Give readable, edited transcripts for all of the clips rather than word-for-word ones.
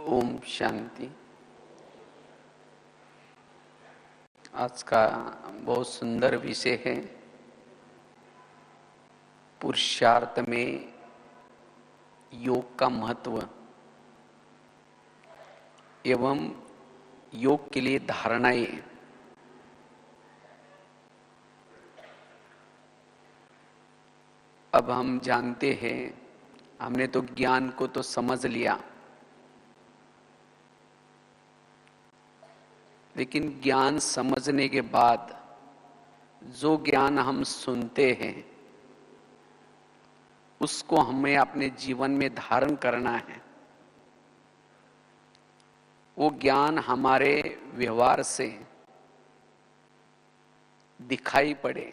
ओम शांति। आज का बहुत सुंदर विषय है पुरुषार्थ में योग का महत्व एवं योग के लिए धारणाएं। अब हम जानते हैं, हमने तो ज्ञान को तो समझ लिया, लेकिन ज्ञान समझने के बाद जो ज्ञान हम सुनते हैं उसको हमें अपने जीवन में धारण करना है। वो ज्ञान हमारे व्यवहार से दिखाई पड़े,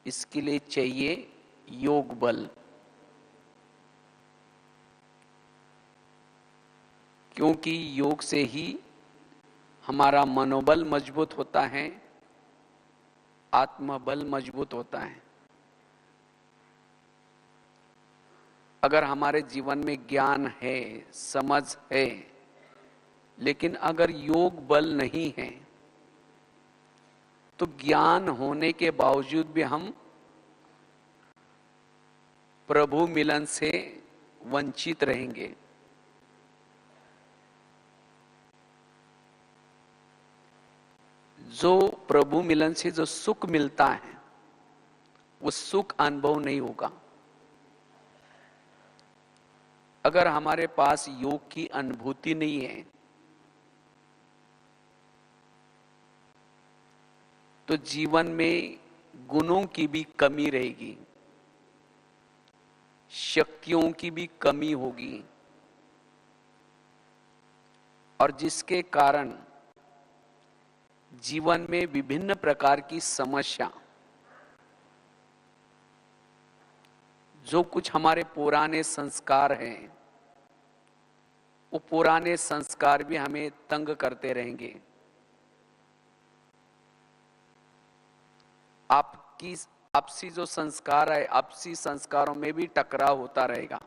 इसके लिए चाहिए योग बल। क्योंकि योग से ही हमारा मनोबल मजबूत होता है, आत्मबल मजबूत होता है। अगर हमारे जीवन में ज्ञान है, समझ है, लेकिन अगर योग बल नहीं है तो ज्ञान होने के बावजूद भी हम प्रभु मिलन से वंचित रहेंगे। जो प्रभु मिलन से जो सुख मिलता है वो सुख अनुभव नहीं होगा। अगर हमारे पास योग की अनुभूति नहीं है तो जीवन में गुणों की भी कमी रहेगी, शक्तियों की भी कमी होगी, और जिसके कारण जीवन में विभिन्न प्रकार की समस्या, जो कुछ हमारे पुराने संस्कार हैं, वो पुराने संस्कार भी हमें तंग करते रहेंगे। आपसी जो संस्कार है, आपसी संस्कारों में भी टकराव होता रहेगा।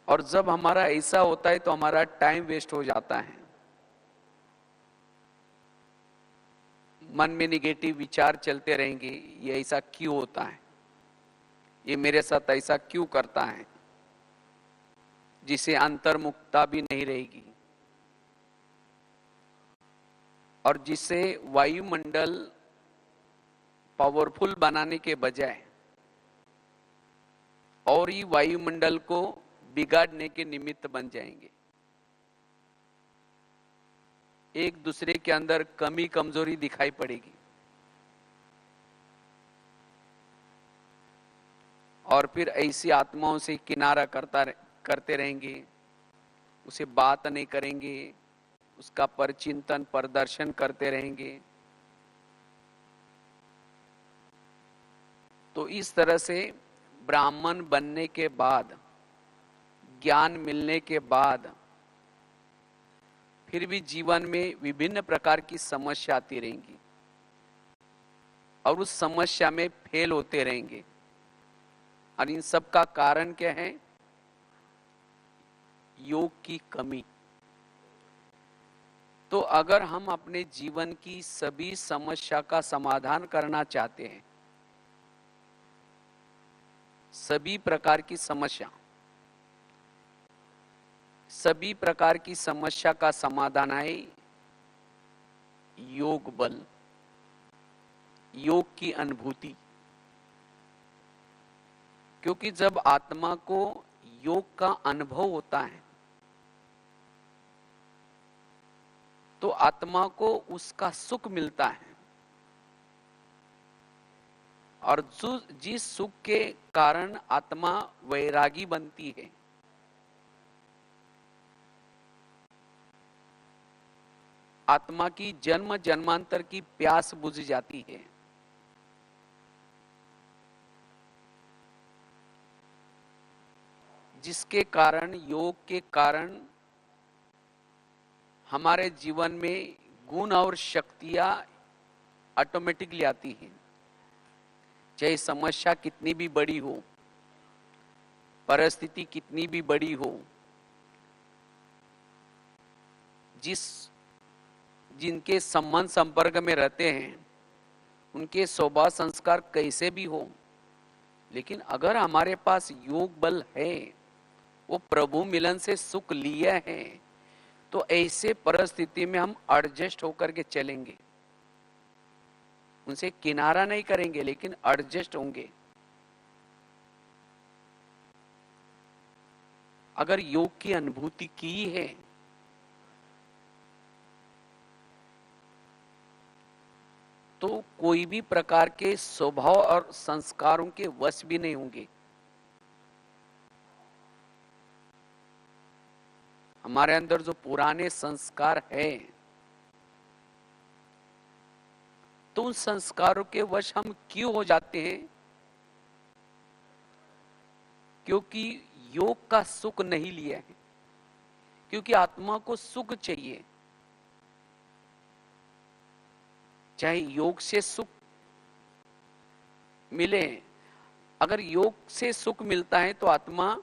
और जब हमारा ऐसा होता है तो हमारा टाइम वेस्ट हो जाता है। मन में निगेटिव विचार चलते रहेंगे, ये ऐसा क्यों होता है, ये मेरे साथ ऐसा क्यों करता है, जिसे अंतर्मुखता भी नहीं रहेगी, और जिसे वायुमंडल पावरफुल बनाने के बजाय और ही वायुमंडल को बिगाड़ने के निमित्त बन जाएंगे। एक दूसरे के अंदर कमी कमजोरी दिखाई पड़ेगी और फिर ऐसी आत्माओं से किनारा करते रहेंगे, उसे बात नहीं करेंगे, उसका परचिंतन प्रदर्शन करते रहेंगे। तो इस तरह से ब्राह्मण बनने के बाद, ज्ञान मिलने के बाद फिर भी जीवन में विभिन्न प्रकार की समस्या आती रहेंगी और उस समस्या में फेल होते रहेंगे। और इन सब का कारण क्या है? योग की कमी। तो अगर हम अपने जीवन की सभी समस्या का समाधान करना चाहते हैं, सभी प्रकार की समस्या का समाधान है योग बल, योग की अनुभूति। क्योंकि जब आत्मा को योग का अनुभव होता है तो आत्मा को उसका सुख मिलता है, और जिस सुख के कारण आत्मा वैरागी बनती है, आत्मा की जन्म जन्मांतर की प्यास बुझ जाती है। जिसके कारण, योग के कारण हमारे जीवन में गुण और शक्तियां ऑटोमेटिकली आती हैं, चाहे समस्या कितनी भी बड़ी हो, परिस्थिति कितनी भी बड़ी हो, जिनके संबंध संपर्क में रहते हैं, उनके स्वभाव संस्कार कैसे भी हो, लेकिन अगर हमारे पास योग बल है, वो प्रभु मिलन से सुख लिया है, तो ऐसे परिस्थिति में हम एडजस्ट होकर के चलेंगे, उनसे किनारा नहीं करेंगे लेकिन एडजस्ट होंगे। अगर योग की अनुभूति की है तो कोई भी प्रकार के स्वभाव और संस्कारों के वश भी नहीं होंगे। हमारे अंदर जो पुराने संस्कार है, तो उन संस्कारों के वश हम क्यों हो जाते हैं? क्योंकि योग का सुख नहीं लिया है, क्योंकि आत्मा को सुख चाहिए। चाहे योग से सुख मिले, अगर योग से सुख मिलता है तो आत्मा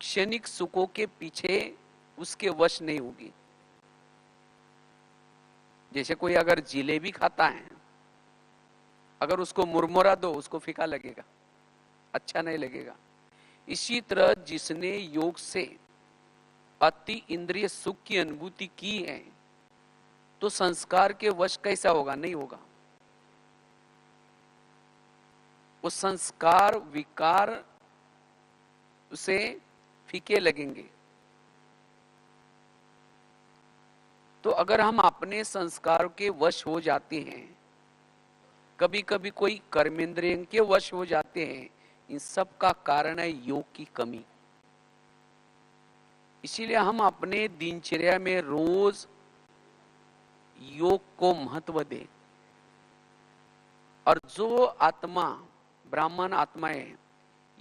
क्षणिक सुखों के पीछे उसके वश नहीं होगी। जैसे कोई अगर जिलेबी खाता है, अगर उसको मुरमुरा दो, उसको फीका लगेगा, अच्छा नहीं लगेगा। इसी तरह जिसने योग से अति इंद्रिय सुख की अनुभूति की है, तो संस्कार के वश कैसा होगा? नहीं होगा। वो संस्कार विकार उसे फीके लगेंगे। तो अगर हम अपने संस्कारों के वश हो जाते हैं, कभी कभी कोई कर्मेंद्रिय के वश हो जाते हैं, इन सब का कारण है योग की कमी। इसीलिए हम अपने दिनचर्या में रोज योग को महत्व दें। और जो आत्मा, ब्राह्मण आत्माएं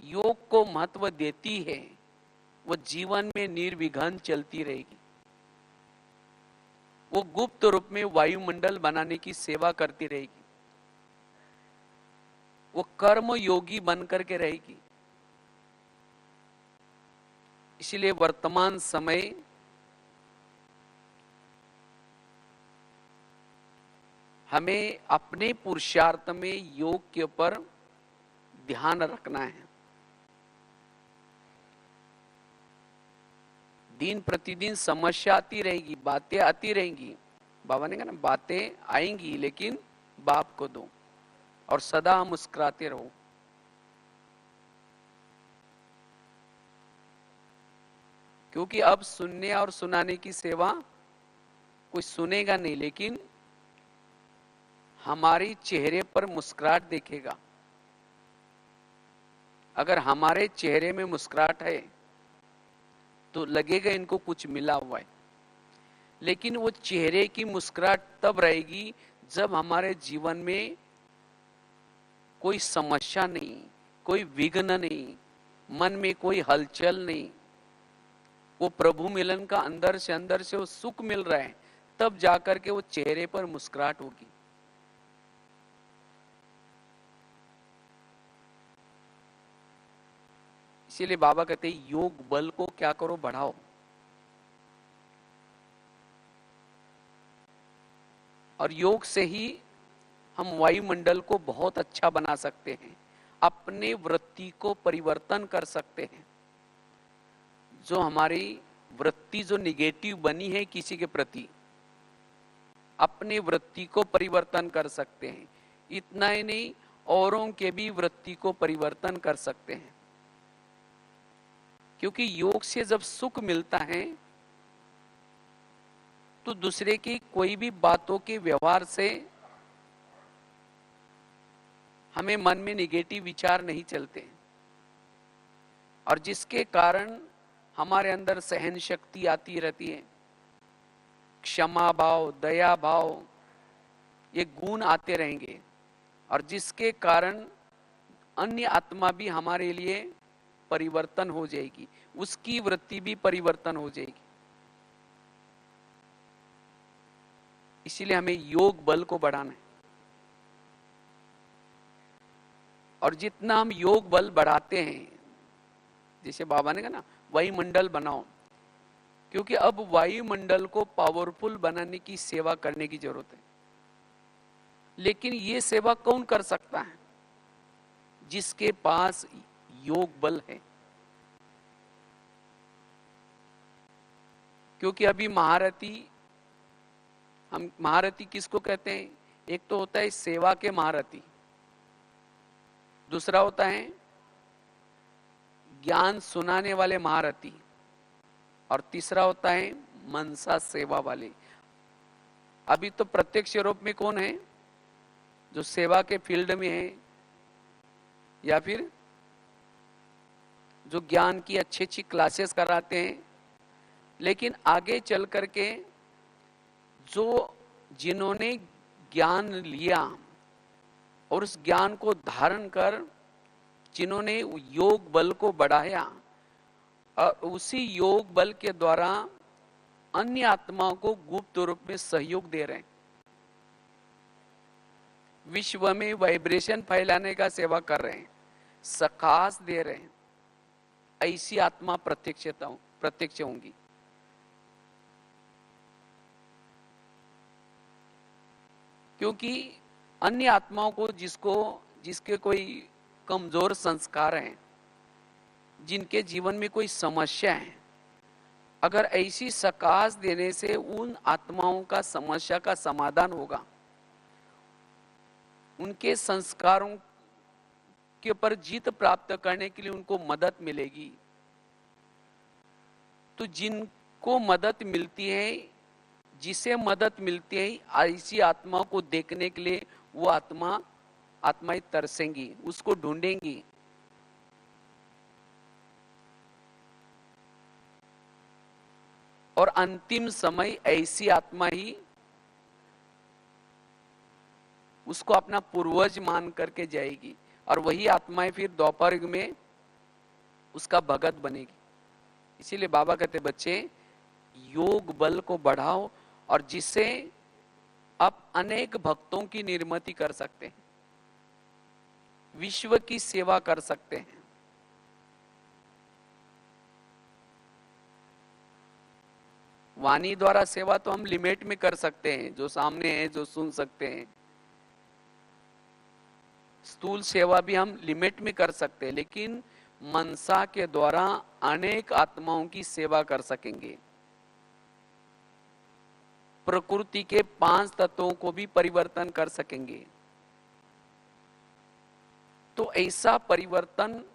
योग को महत्व देती है, वो जीवन में निर्विघ्न चलती रहेगी। वो गुप्त रूप में वायुमंडल बनाने की सेवा करती रहेगी। वो कर्म योगी बन करके रहेगी। इसलिए वर्तमान समय हमें अपने पुरुषार्थ में योग के ऊपर ध्यान रखना है। दिन प्रतिदिन समस्या आती रहेगी, बातें आती रहेंगी। बाबा ने कहा ना, बातें आएंगी लेकिन बाप को दो और सदा मुस्कुराते रहो। क्योंकि अब सुनने और सुनाने की सेवा कोई सुनेगा नहीं, लेकिन हमारी चेहरे पर मुस्कुराहट देखेगा। अगर हमारे चेहरे में मुस्कुराहट है तो लगेगा इनको कुछ मिला हुआ है। लेकिन वो चेहरे की मुस्कुराहट तब रहेगी जब हमारे जीवन में कोई समस्या नहीं, कोई विघ्न नहीं, मन में कोई हलचल नहीं, वो प्रभु मिलन का अंदर से वो सुख मिल रहा है, तब जाकर के वो चेहरे पर मुस्कुराहट होगी। इसीलिए बाबा कहते हैं योग बल को क्या करो, बढ़ाओ। और योग से ही हम वायुमंडल को बहुत अच्छा बना सकते हैं, अपने वृत्ति को परिवर्तन कर सकते हैं। जो हमारी वृत्ति जो निगेटिव बनी है किसी के प्रति, अपने वृत्ति को परिवर्तन कर सकते हैं। इतना ही नहीं, औरों के भी वृत्ति को परिवर्तन कर सकते हैं। क्योंकि योग से जब सुख मिलता है तो दूसरे की कोई भी बातों के व्यवहार से हमें मन में निगेटिव विचार नहीं चलते, और जिसके कारण हमारे अंदर सहन शक्ति आती रहती है, क्षमा भाव, दया भाव, ये गुण आते रहेंगे, और जिसके कारण अन्य आत्मा भी हमारे लिए परिवर्तन हो जाएगी, उसकी वृत्ति भी परिवर्तन हो जाएगी। इसीलिए हमें योग बल को बढ़ाना है। और जितना हम योग बल बढ़ाते हैं, जैसे बाबा ने कहा ना, वायुमंडल बनाओ, क्योंकि अब वायुमंडल को पावरफुल बनाने की सेवा करने की जरूरत है। लेकिन ये सेवा कौन कर सकता है? जिसके पास योग बल है। क्योंकि अभी महारथी, हम महारथी किसको कहते हैं? एक तो होता है सेवा के महारथी, दूसरा होता है ज्ञान सुनाने वाले महारथी, और तीसरा होता है मनसा सेवा वाले। अभी तो प्रत्यक्ष रूप में कौन है? जो सेवा के फील्ड में है, या फिर जो ज्ञान की अच्छी अच्छी क्लासेस कराते हैं। लेकिन आगे चल करके जो जिन्होंने ज्ञान लिया और उस ज्ञान को धारण कर जिन्होंने योग बल को बढ़ाया, और उसी योग बल के द्वारा अन्य आत्माओं को गुप्त रूप में सहयोग दे रहे हैं, विश्व में वाइब्रेशन फैलाने का सेवा कर रहे हैं, सकाश दे रहे हैं, ऐसी आत्मा प्रत्यक्ष होंगी। क्योंकि अन्य आत्माओं को जिसके कोई कमजोर संस्कार हैं, जिनके जीवन में कोई समस्या है, अगर ऐसी सकाश देने से उन आत्माओं का समस्या का समाधान होगा, उनके संस्कारों के ऊपर जीत प्राप्त करने के लिए उनको मदद मिलेगी। तो जिनको मदद मिलती है, जिसे मदद मिलती है, ऐसी आत्माओं को देखने के लिए वो आत्माएं तरसेंगी, उसको ढूंढेंगी। और अंतिम समय ऐसी आत्मा ही उसको अपना पूर्वज मान करके जाएगी, और वही आत्माएं फिर द्वापर युग में उसका भगत बनेगी। इसीलिए बाबा कहते बच्चे योग बल को बढ़ाओ, और जिससे आप अनेक भक्तों की निर्मिति कर सकते हैं, विश्व की सेवा कर सकते हैं। वाणी द्वारा सेवा तो हम लिमिट में कर सकते हैं, जो सामने है, जो सुन सकते हैं। स्थूल सेवा भी हम लिमिट में कर सकते हैं, लेकिन मनसा के द्वारा अनेक आत्माओं की सेवा कर सकेंगे। प्रकृति के 5 तत्वों को भी परिवर्तन कर सकेंगे। तो ऐसा परिवर्तन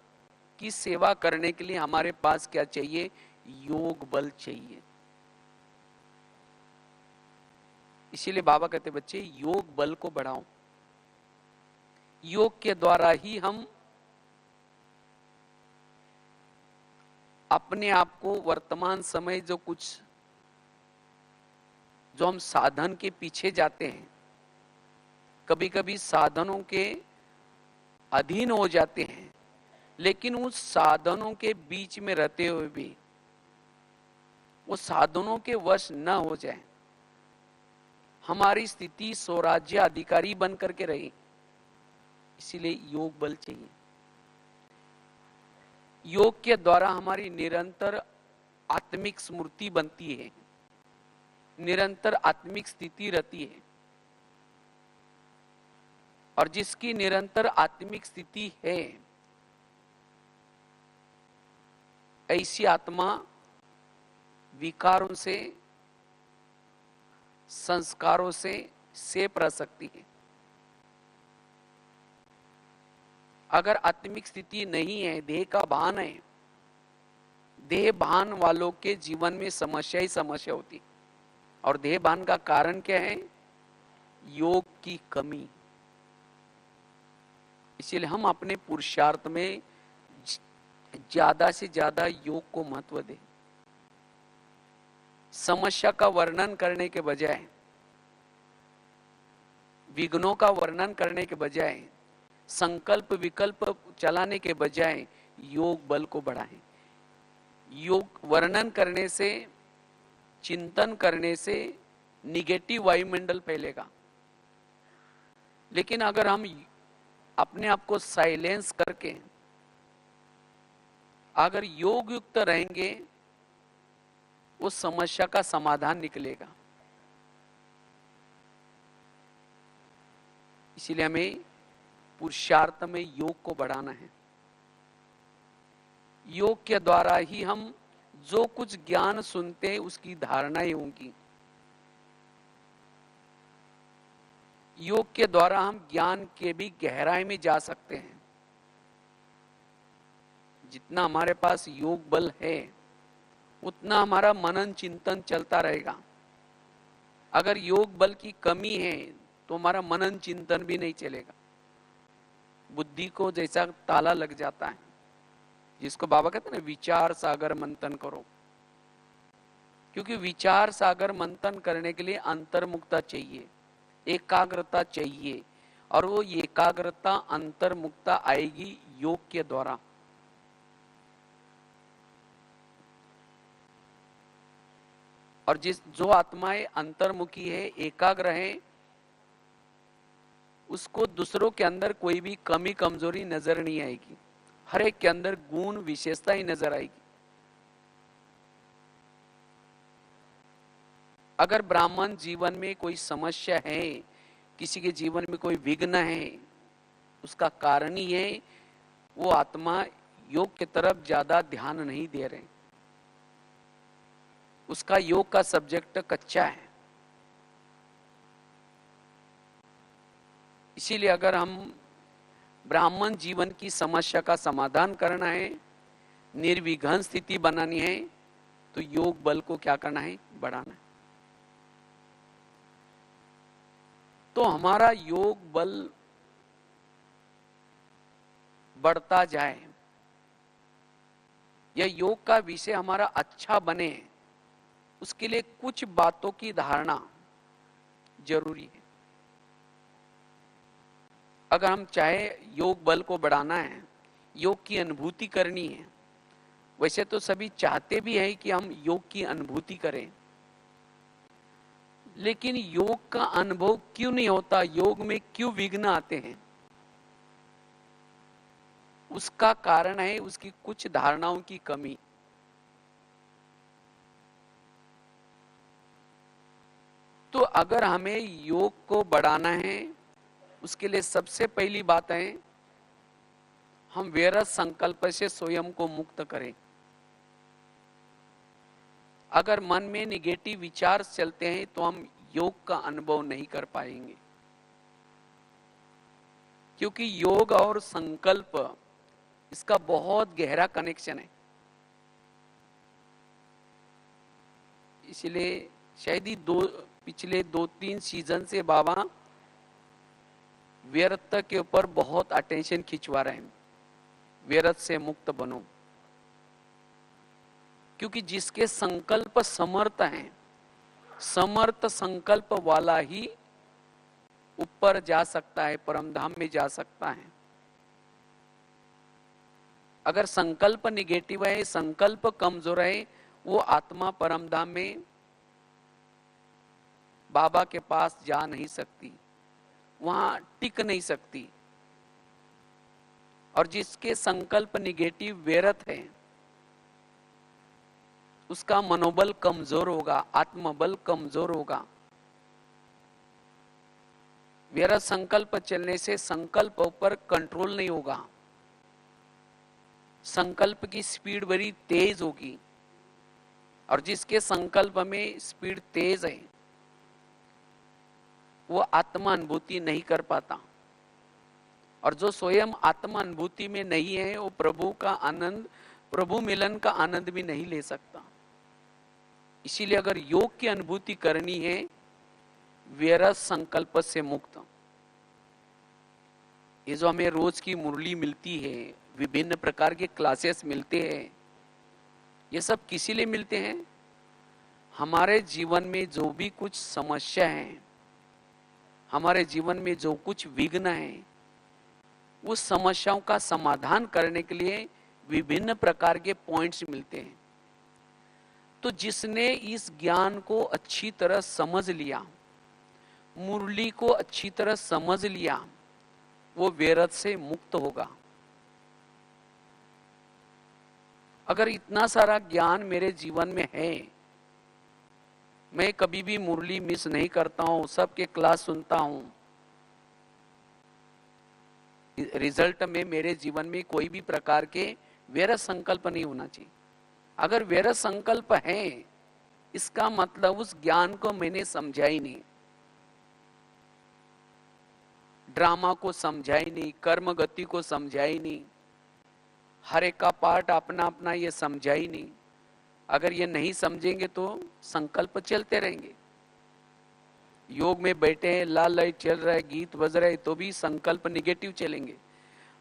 की सेवा करने के लिए हमारे पास क्या चाहिए? योग बल चाहिए। इसीलिए बाबा कहते बच्चे योग बल को बढ़ाओ। योग के द्वारा ही हम अपने आप को वर्तमान समय जो हम साधन के पीछे जाते हैं, कभी कभी साधनों के अधीन हो जाते हैं, लेकिन उस साधनों के बीच में रहते हुए भी वो साधनों के वश न हो जाए, हमारी स्थिति स्वराज्य अधिकारी बन करके रही। इसीलिए योग बल चाहिए। योग के द्वारा हमारी निरंतर आत्मिक स्मृति बनती है, निरंतर आत्मिक स्थिति रहती है, और जिसकी निरंतर आत्मिक स्थिति है, ऐसी आत्मा विकारों से, संस्कारों से सेप रह सकती है। अगर आत्मिक स्थिति नहीं है, देह का भान है, देह भान वालों के जीवन में समस्या ही समस्या होती। और देह भान का कारण क्या है? योग की कमी। इसीलिए हम अपने पुरुषार्थ में ज्यादा से ज्यादा योग को महत्व दें। समस्या का वर्णन करने के बजाय, विघ्नों का वर्णन करने के बजाय, संकल्प विकल्प चलाने के बजाय योग बल को बढ़ाएं। योग वर्णन करने से, चिंतन करने से निगेटिव वायुमंडल फैलेगा। लेकिन अगर हम अपने आप को साइलेंस करके अगर योग युक्त रहेंगे, उस समस्या का समाधान निकलेगा। इसीलिए हमें पुरुषार्थ में योग को बढ़ाना है। योग के द्वारा ही हम जो कुछ ज्ञान सुनते हैं उसकी धारणाएं होंगी। योग के द्वारा हम ज्ञान के भी गहराई में जा सकते हैं। जितना हमारे पास योग बल है, उतना हमारा मनन चिंतन चलता रहेगा। अगर योग बल की कमी है तो हमारा मनन चिंतन भी नहीं चलेगा। बुद्धि को जैसा ताला लग जाता है, जिसको बाबा कहते हैं ना, विचार सागर मंथन करो। क्योंकि विचार सागर मंथन करने के लिए अंतर्मुखता चाहिए, एकाग्रता चाहिए, और वो एकाग्रता अंतर्मुखता आएगी योग के द्वारा। और जो आत्माएं अंतर्मुखी है, एकाग्र है, उसको दूसरों के अंदर कोई भी कमी कमजोरी नजर नहीं आएगी। हर एक के अंदर गुण विशेषता ही नजर आएगी। अगर ब्राह्मण जीवन में कोई समस्या है, किसी के जीवन में कोई विघ्न है, उसका कारण ही है वो आत्मा योग की तरफ ज्यादा ध्यान नहीं दे रहे। उसका योग का सब्जेक्ट कच्चा है। इसीलिए अगर हम ब्राह्मण जीवन की समस्या का समाधान करना है, निर्विघ्न स्थिति बनानी है, तो योग बल को क्या करना है? बढ़ाना है। तो हमारा योग बल बढ़ता जाए, यह योग का विषय हमारा अच्छा बने, उसके लिए कुछ बातों की धारणा जरूरी है। अगर हम चाहे योग बल को बढ़ाना है, योग की अनुभूति करनी है, वैसे तो सभी चाहते भी हैं कि हम योग की अनुभूति करें, लेकिन योग का अनुभव क्यों नहीं होता? योग में क्यों विघ्न आते हैं? उसका कारण है उसकी कुछ धारणाओं की कमी। तो अगर हमें योग को बढ़ाना है, उसके लिए सबसे पहली बात है हम व्यर्थ संकल्प से स्वयं को मुक्त करें। अगर मन में निगेटिव विचार चलते हैं तो हम योग का अनुभव नहीं कर पाएंगे, क्योंकि योग और संकल्प इसका बहुत गहरा कनेक्शन है। इसलिए शायद ही पिछले 2-3 सीजन से बाबा व्यर्थ के ऊपर बहुत अटेंशन खिंचवा रहे हैं। व्यर्थ से मुक्त बनो, क्योंकि जिसके संकल्प समर्थ हैं, समर्थ संकल्प वाला ही ऊपर जा सकता है, परमधाम में जा सकता है। अगर संकल्प निगेटिव है, संकल्प कमजोर है, वो आत्मा परमधाम में बाबा के पास जा नहीं सकती, वहां टिक नहीं सकती। और जिसके संकल्प निगेटिव व्यर्थ है, उसका मनोबल कमजोर होगा, आत्मबल कमजोर होगा। व्यर्थ संकल्प चलने से संकल्प पर कंट्रोल नहीं होगा, संकल्प की स्पीड बड़ी तेज होगी। और जिसके संकल्प में स्पीड तेज है, वो आत्मा अनुभूति नहीं कर पाता। और जो स्वयं आत्मा अनुभूति में नहीं है, वो प्रभु का आनंद, प्रभु मिलन का आनंद भी नहीं ले सकता। इसीलिए अगर योग की अनुभूति करनी है, व्यर्थ संकल्प से मुक्त। ये जो हमें रोज की मुरली मिलती है, विभिन्न प्रकार के क्लासेस मिलते हैं, ये सब किसी लिए मिलते हैं? हमारे जीवन में जो भी कुछ समस्या है, हमारे जीवन में जो कुछ विघ्न है, उस समस्याओं का समाधान करने के लिए विभिन्न प्रकार के पॉइंट्स मिलते हैं। तो जिसने इस ज्ञान को अच्छी तरह समझ लिया, मुरली को अच्छी तरह समझ लिया, वो व्यर्थ से मुक्त होगा। अगर इतना सारा ज्ञान मेरे जीवन में है, मैं कभी भी मुरली मिस नहीं करता हूं, सबके क्लास सुनता हूं, रिजल्ट में मेरे जीवन में कोई भी प्रकार के व्यर्थ संकल्प नहीं होना चाहिए। अगर व्यर्थ संकल्प है, इसका मतलब उस ज्ञान को मैंने समझा ही नहीं, ड्रामा को समझा ही नहीं, कर्म गति को समझा ही नहीं, हर एक का पार्ट अपना अपना ये समझा ही नहीं। अगर ये नहीं समझेंगे तो संकल्प चलते रहेंगे। योग में बैठे हैं, लाल लाइट चल रहा है, गीत बज रहा है, तो भी संकल्प निगेटिव चलेंगे।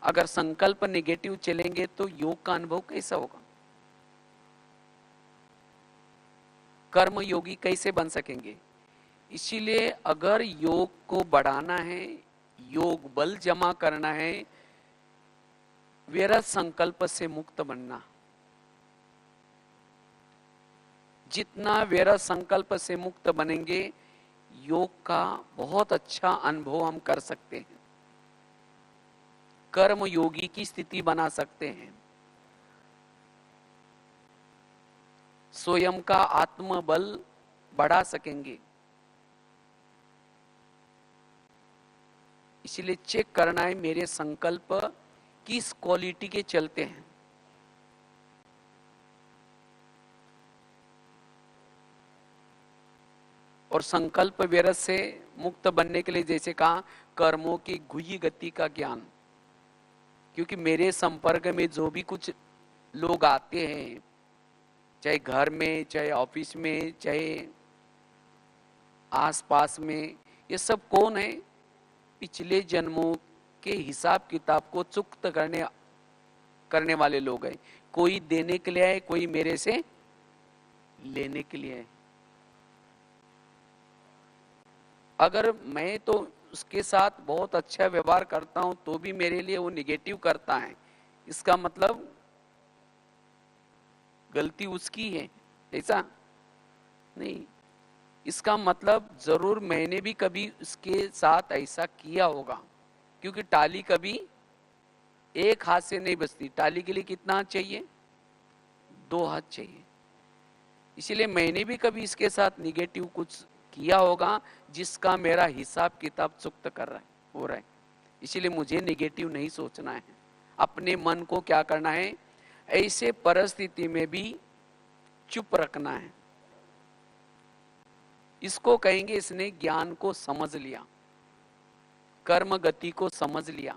अगर संकल्प निगेटिव चलेंगे तो योग का अनुभव कैसा होगा? कर्म योगी कैसे बन सकेंगे? इसीलिए अगर योग को बढ़ाना है, योग बल जमा करना है, व्यर्थ संकल्प से मुक्त बनना, जितना व्यर्थ संकल्प से मुक्त बनेंगे, योग का बहुत अच्छा अनुभव हम कर सकते हैं, कर्म योगी की स्थिति बना सकते हैं, स्वयं का आत्मबल बढ़ा सकेंगे। इसलिए चेक करना है मेरे संकल्प किस क्वालिटी के चलते हैं। और संकल्प व्यर्थ से मुक्त बनने के लिए जैसे कहा, कर्मों की गुही गति का ज्ञान, क्योंकि मेरे संपर्क में जो भी कुछ लोग आते हैं, चाहे घर में, चाहे ऑफिस में, चाहे आसपास में, ये सब कौन है? पिछले जन्मों के हिसाब किताब को चुक्त करने वाले लोग हैं। कोई देने के लिए है, कोई मेरे से लेने के लिए है। अगर मैं तो उसके साथ बहुत अच्छा व्यवहार करता हूं तो भी मेरे लिए वो निगेटिव करता है, इसका मतलब गलती उसकी है, ऐसा नहीं। इसका मतलब जरूर मैंने भी कभी उसके साथ ऐसा किया होगा, क्योंकि टाली कभी एक हाथ से नहीं बजती। टाली के लिए कितना हाथ चाहिए? 2 हाथ चाहिए। इसलिए मैंने भी कभी इसके साथ निगेटिव कुछ किया होगा, जिसका मेरा हिसाब किताब चुक्त कर रहा है, हो रहा है। इसलिए मुझे निगेटिव नहीं सोचना है। अपने मन को क्या करना है? ऐसे परिस्थिति में भी चुप रखना है। इसको कहेंगे इसने ज्ञान को समझ लिया, कर्म गति को समझ लिया।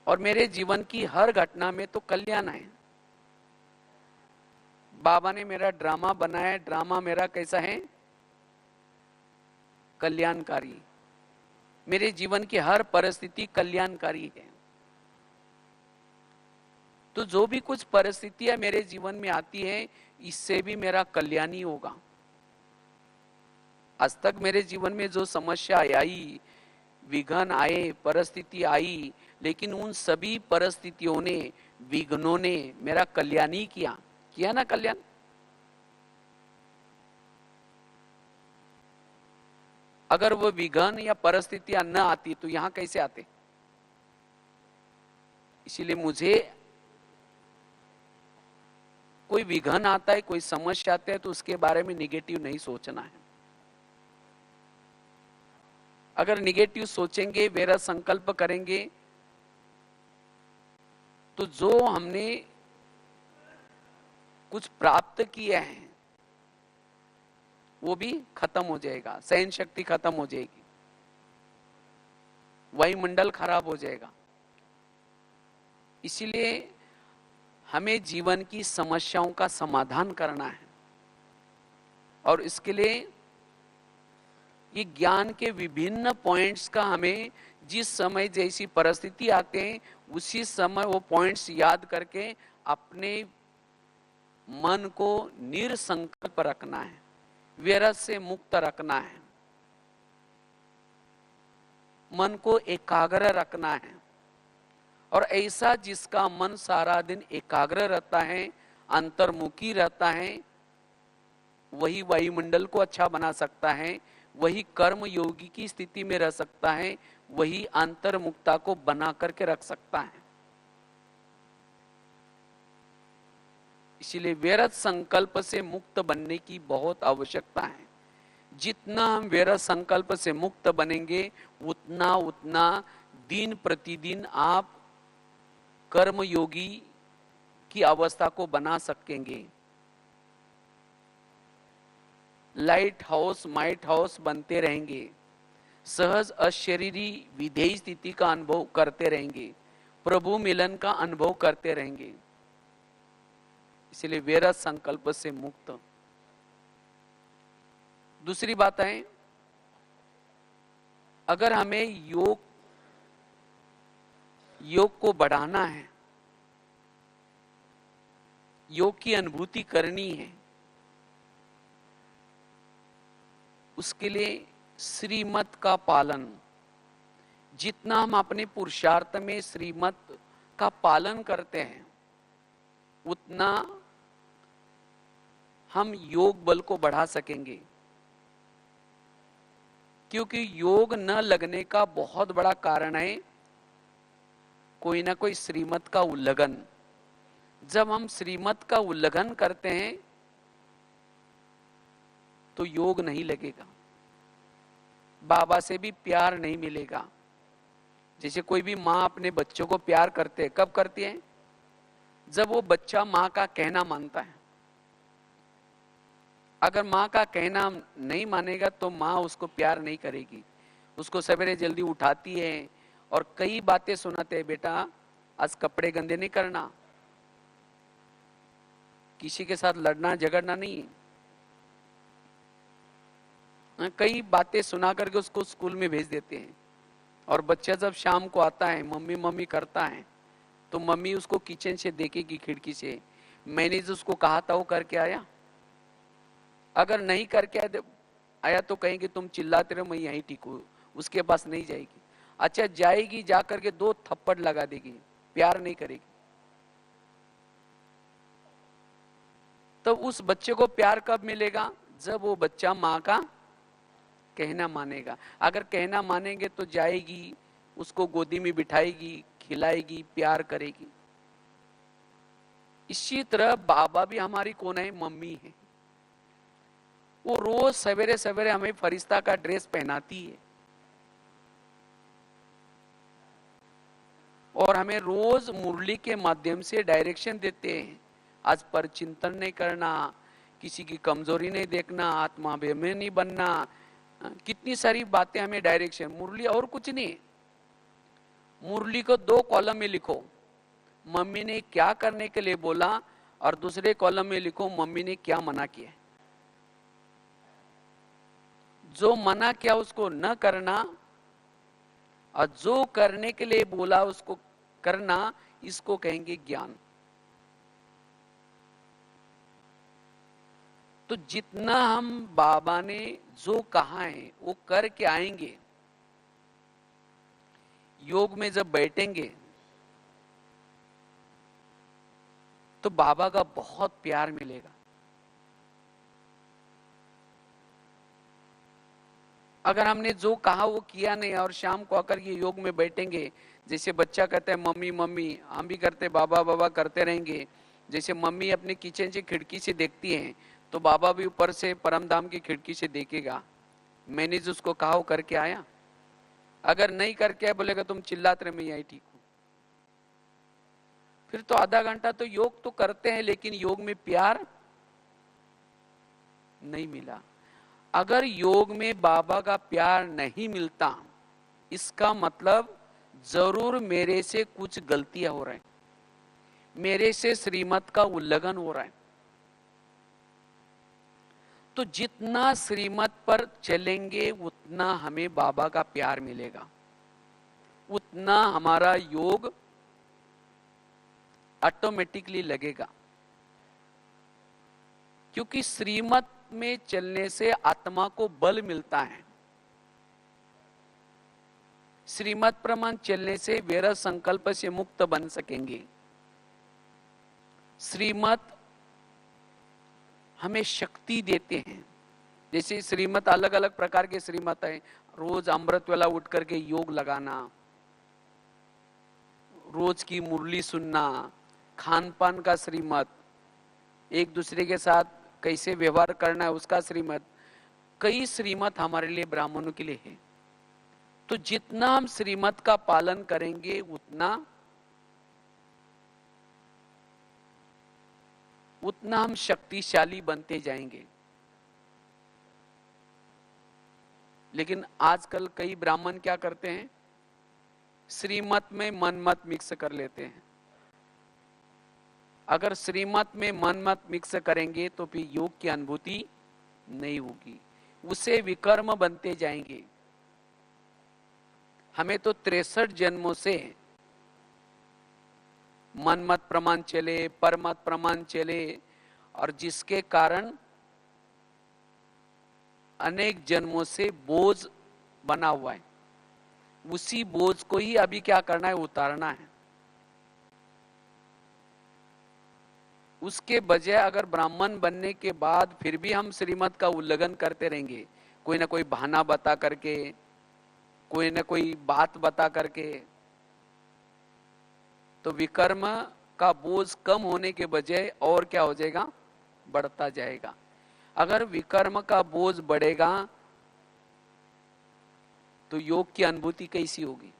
और मेरे जीवन की हर घटना में तो कल्याण है। बाबा ने मेरा ड्रामा बनाया, ड्रामा मेरा कैसा है? कल्याणकारी। मेरे जीवन की हर परिस्थिति कल्याणकारी है। तो जो भी कुछ परिस्थितियां मेरे जीवन में आती है, इससे भी मेरा कल्याण ही होगा। आज तक मेरे जीवन में जो समस्या आई, विघ्न आए, परिस्थिति आई, लेकिन उन सभी परिस्थितियों ने, विघ्नों ने मेरा कल्याण ही किया ना कल्याण। अगर वो विघ्न या परिस्थितियां न आती तो यहां कैसे आते? इसीलिए मुझे कोई विघ्न आता है, कोई समस्या आता है, तो उसके बारे में निगेटिव नहीं सोचना है। अगर निगेटिव सोचेंगे, व्यर्थ संकल्प करेंगे, तो जो हमने कुछ प्राप्त किया है वो भी खत्म हो जाएगा, सहन शक्ति खत्म हो जाएगी, वायुमंडल खराब हो जाएगा। इसीलिए हमें जीवन की समस्याओं का समाधान करना है, और इसके लिए ये ज्ञान के विभिन्न पॉइंट्स का हमें जिस समय जैसी परिस्थिति आते हैं, उसी समय वो पॉइंट्स याद करके अपने मन को निरसंकल्प रखना है, व्यर्थ से मुक्त रखना है, मन को एकाग्र रखना है। और ऐसा जिसका मन सारा दिन एकाग्र रहता है, अंतर्मुखी रहता है, वही वायुमंडल को अच्छा बना सकता है, वही कर्म योगी की स्थिति में रह सकता है, वही अंतर्मुक्ता को बना करके रख सकता है। इसीलिए व्यर्थ संकल्प से मुक्त बनने की बहुत आवश्यकता है। जितना हम व्यर्थ संकल्प से मुक्त बनेंगे उतना उतना दिन प्रतिदिन आप कर्मयोगी की अवस्था को बना सकेंगे। लाइट हाउस माइट हाउस बनते रहेंगे, सहज अशरीरी विधेय स्थिति का अनुभव करते रहेंगे, प्रभु मिलन का अनुभव करते रहेंगे। इसलिए व्यर्थ संकल्प से मुक्त। दूसरी बात है, अगर हमें योग को बढ़ाना है, योग की अनुभूति करनी है, उसके लिए श्रीमत का पालन, जितना हम अपने पुरुषार्थ में श्रीमत का पालन करते हैं उतना हम योग बल को बढ़ा सकेंगे। क्योंकि योग न लगने का बहुत बड़ा कारण है कोई ना कोई श्रीमत का उल्लंघन। जब हम श्रीमत का उल्लंघन करते हैं तो योग नहीं लगेगा, बाबा से भी प्यार नहीं मिलेगा। जैसे कोई भी माँ अपने बच्चों को प्यार करते है, कब करती है? जब वो बच्चा माँ का कहना मानता है। अगर माँ का कहना नहीं मानेगा तो माँ उसको प्यार नहीं करेगी। उसको सवेरे जल्दी उठाती है और कई बातें सुनाते हैं, बेटा आज कपड़े गंदे नहीं करना, किसी के साथ लड़ना झगड़ना नहीं। कई बातें सुना करके उसको स्कूल में भेज देते हैं। और बच्चा जब शाम को आता है मम्मी मम्मी करता है तो मम्मी उसको किचन से देखेगी खिड़की से, मैंने जो उसको कहा था वो करके आया? अगर नहीं करके आया तो कहेंगे तुम चिल्लाते रहो, मैं यहीं ठीक हूँ, उसके पास नहीं जाएगी। अच्छा जाएगी, जा करके 2 थप्पड़ लगा देगी, प्यार नहीं करेगी। तो उस बच्चे को प्यार कब मिलेगा? जब वो बच्चा माँ का कहना मानेगा। अगर कहना मानेंगे तो जाएगी, उसको गोदी में बिठाएगी, खिलाएगी, प्यार करेगी। इसी तरह बाबा भी हमारी कौन है? मम्मी है। वो रोज सवेरे सवेरे हमें फरिश्ता का ड्रेस पहनाती है और हमें रोज मुरली के माध्यम से डायरेक्शन देते हैं। आज पर चिंतन नहीं करना, किसी की कमजोरी नहीं देखना, आत्मा में नहीं बनना, कितनी सारी बातें हमें डायरेक्शन। मुरली और कुछ नहीं, मुरली को 2 कॉलम में लिखो, मम्मी ने क्या करने के लिए बोला, और दूसरे कॉलम में लिखो मम्मी ने क्या मना किया। जो मना किया उसको न करना और जो करने के लिए बोला उसको करना, इसको कहेंगे ज्ञान। तो जितना हम बाबा ने जो कहा है वो करके आएंगे, योग में जब बैठेंगे तो बाबा का बहुत प्यार मिलेगा। अगर हमने जो कहा वो किया नहीं और शाम को आकर ये योग में बैठेंगे, जैसे बच्चा कहता है मम्मी मम्मी, हम भी करते बाबा बाबा करते रहेंगे। जैसे मम्मी अपने किचन से खिड़की से देखती हैं तो बाबा भी ऊपर से परमधाम की खिड़की से देखेगा, मैंने जो उसको कहा वो करके आया। अगर नहीं करके आया बोलेगा तुम चिल्लाते रहे, मैं यही ठीक हूं। फिर तो आधा घंटा तो योग तो करते हैं लेकिन योग में प्यार नहीं मिला। अगर योग में बाबा का प्यार नहीं मिलता, इसका मतलब जरूर मेरे से कुछ गलतियां हो रही, मेरे से श्रीमत का उल्लंघन हो रहा है। तो जितना श्रीमत पर चलेंगे उतना हमें बाबा का प्यार मिलेगा, उतना हमारा योग ऑटोमेटिकली लगेगा। क्योंकि श्रीमत में चलने से आत्मा को बल मिलता है, श्रीमत प्रमाण चलने से व्यर्थ संकल्प से मुक्त बन सकेंगे। श्रीमत हमें शक्ति देते हैं। जैसे श्रीमत अलग अलग प्रकार के श्रीमत है, रोज अमृत वेला उठ करके योग लगाना, रोज की मुरली सुनना, खान पान का श्रीमत, एक दूसरे के साथ कैसे व्यवहार करना है उसका श्रीमत, कई श्रीमत हमारे लिए ब्राह्मणों के लिए है। तो जितना हम श्रीमत का पालन करेंगे उतना हम शक्तिशाली बनते जाएंगे। लेकिन आजकल कई ब्राह्मण क्या करते हैं, श्रीमत में मनमत मिक्स कर लेते हैं। अगर श्रीमत में मनमत मिक्स करेंगे तो फिर योग की अनुभूति नहीं होगी, उसे विकर्म बनते जाएंगे। हमें तो 63 जन्मों से मनमत प्रमाण चले, परमत प्रमाण चले, और जिसके कारण अनेक जन्मों से बोझ बना हुआ है। उसी बोझ को ही अभी क्या करना है, उतारना है। उसके बजाय अगर ब्राह्मण बनने के बाद फिर भी हम श्रीमत का उल्लंघन करते रहेंगे, कोई ना कोई बहाना बता करके, कोई ना कोई बात बता करके, तो विकर्म का बोझ कम होने के बजाय और क्या हो जाएगा, बढ़ता जाएगा। अगर विकर्म का बोझ बढ़ेगा तो योग की अनुभूति कैसी होगी।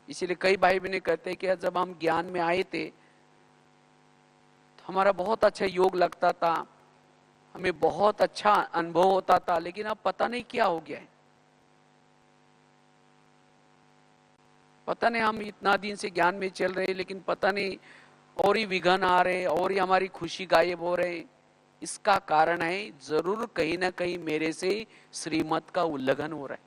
इसीलिए कई भाई बहन कहते हैं कि जब हम ज्ञान में आए थे तो हमारा बहुत अच्छा योग लगता था, हमें बहुत अच्छा अनुभव होता था, लेकिन अब पता नहीं क्या हो गया है। पता नहीं हम इतना दिन से ज्ञान में चल रहे, लेकिन पता नहीं और ही विघन आ रहे, और ही हमारी खुशी गायब हो रहे। इसका कारण है जरूर कहीं ना कहीं मेरे से श्रीमत का उल्लंघन हो रहा है।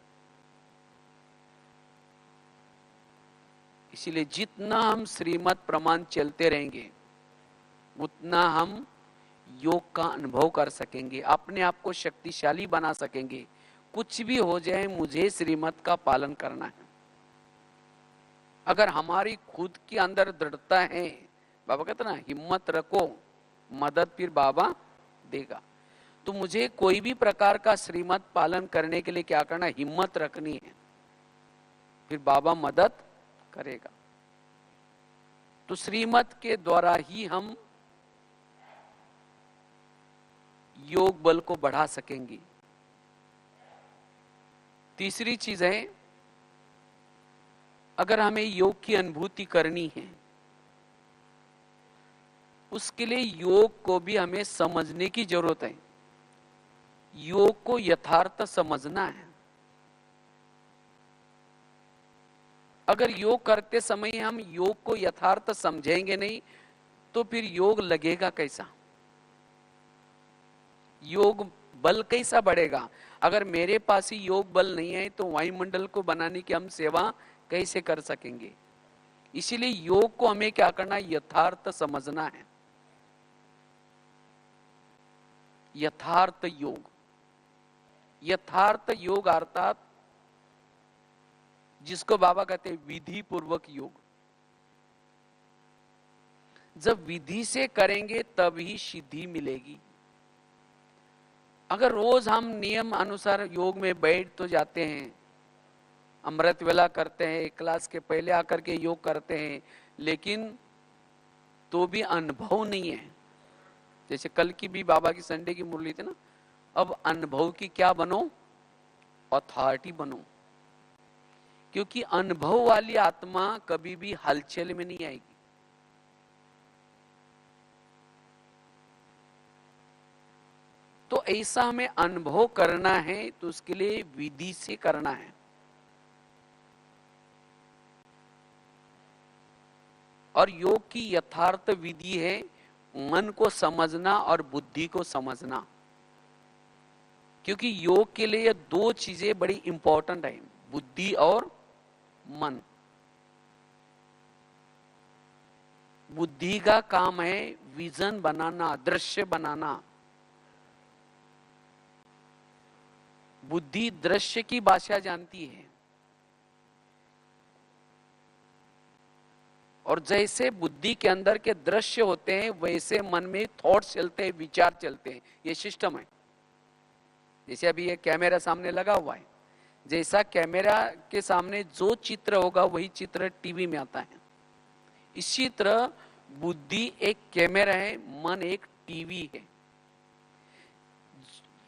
इसीलिए जितना हम श्रीमत प्रमाण चलते रहेंगे उतना हम योग का अनुभव कर सकेंगे, अपने आप को शक्तिशाली बना सकेंगे। कुछ भी हो जाए मुझे श्रीमत का पालन करना है। अगर हमारी खुद के अंदर दृढ़ता है, बाबा कहते ना हिम्मत रखो मदद फिर बाबा देगा, तो मुझे कोई भी प्रकार का श्रीमत पालन करने के लिए क्या करना, हिम्मत रखनी है, फिर बाबा मदद करेगा। तो श्रीमत के द्वारा ही हम योग बल को बढ़ा सकेंगे। तीसरी चीज है, अगर हमें योग की अनुभूति करनी है उसके लिए योग को भी हमें समझने की जरूरत है। योग को यथार्थ समझना है। अगर योग करते समय हम योग को यथार्थ समझेंगे नहीं तो फिर योग लगेगा कैसा, योग बल कैसा बढ़ेगा। अगर मेरे पास ही योग बल नहीं है तो वायुमंडल को बनाने की हम सेवा कैसे कर सकेंगे। इसीलिए योग को हमें क्या करना, यथार्थ समझना है। यथार्थ योग, यथार्थ योग अर्थात जिसको बाबा कहते हैं विधि पूर्वक योग। जब विधि से करेंगे तब ही सिद्धि मिलेगी। अगर रोज हम नियम अनुसार योग में बैठ तो जाते हैं, अमृत वेला करते हैं, क्लास के पहले आकर के योग करते हैं, लेकिन तो भी अनुभव नहीं है। जैसे कल की भी बाबा की संडे की मुरली थी ना, अब अनुभव की क्या बनो, अथॉरिटी बनो। क्योंकि अनुभव वाली आत्मा कभी भी हलचल में नहीं आएगी। तो ऐसा हमें अनुभव करना है तो उसके लिए विधि से करना है। और योग की यथार्थ विधि है मन को समझना और बुद्धि को समझना। क्योंकि योग के लिए ये दो चीजें बड़ी इंपॉर्टेंट है, बुद्धि और मन। बुद्धि का काम है विजन बनाना, दृश्य बनाना। बुद्धि दृश्य की भाषा जानती है, और जैसे बुद्धि के अंदर के दृश्य होते हैं वैसे मन में थॉट्स चलते हैं, विचार चलते हैं। ये सिस्टम है। जैसे अभी ये कैमरा सामने लगा हुआ है, जैसा कैमरा के सामने जो चित्र होगा वही चित्र टीवी में आता है। इसी तरह बुद्धि एक कैमरा है, मन एक टीवी है।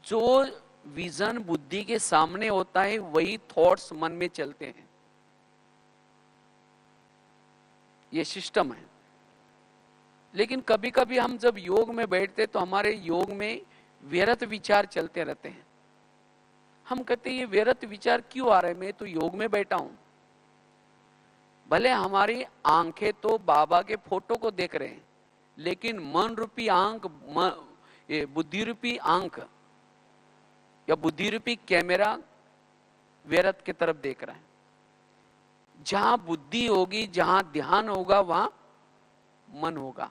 जो विजन बुद्धि के सामने होता है वही थॉट्स मन में चलते हैं। ये सिस्टम है। लेकिन कभी कभी हम जब योग में बैठते तो हमारे योग में व्यर्थ विचार चलते रहते हैं। हम कहते हैं ये व्यर्थ विचार क्यों आ रहे हैं, मैं तो योग में बैठा हूं। भले हमारी आंखें तो बाबा के फोटो को देख रहे हैं, लेकिन मन रूपी आंख, ये बुद्धि रूपी आंख या बुद्धि रूपी कैमरा व्यर्थ की तरफ देख रहा है। जहां बुद्धि होगी, जहां ध्यान होगा, वहां मन होगा।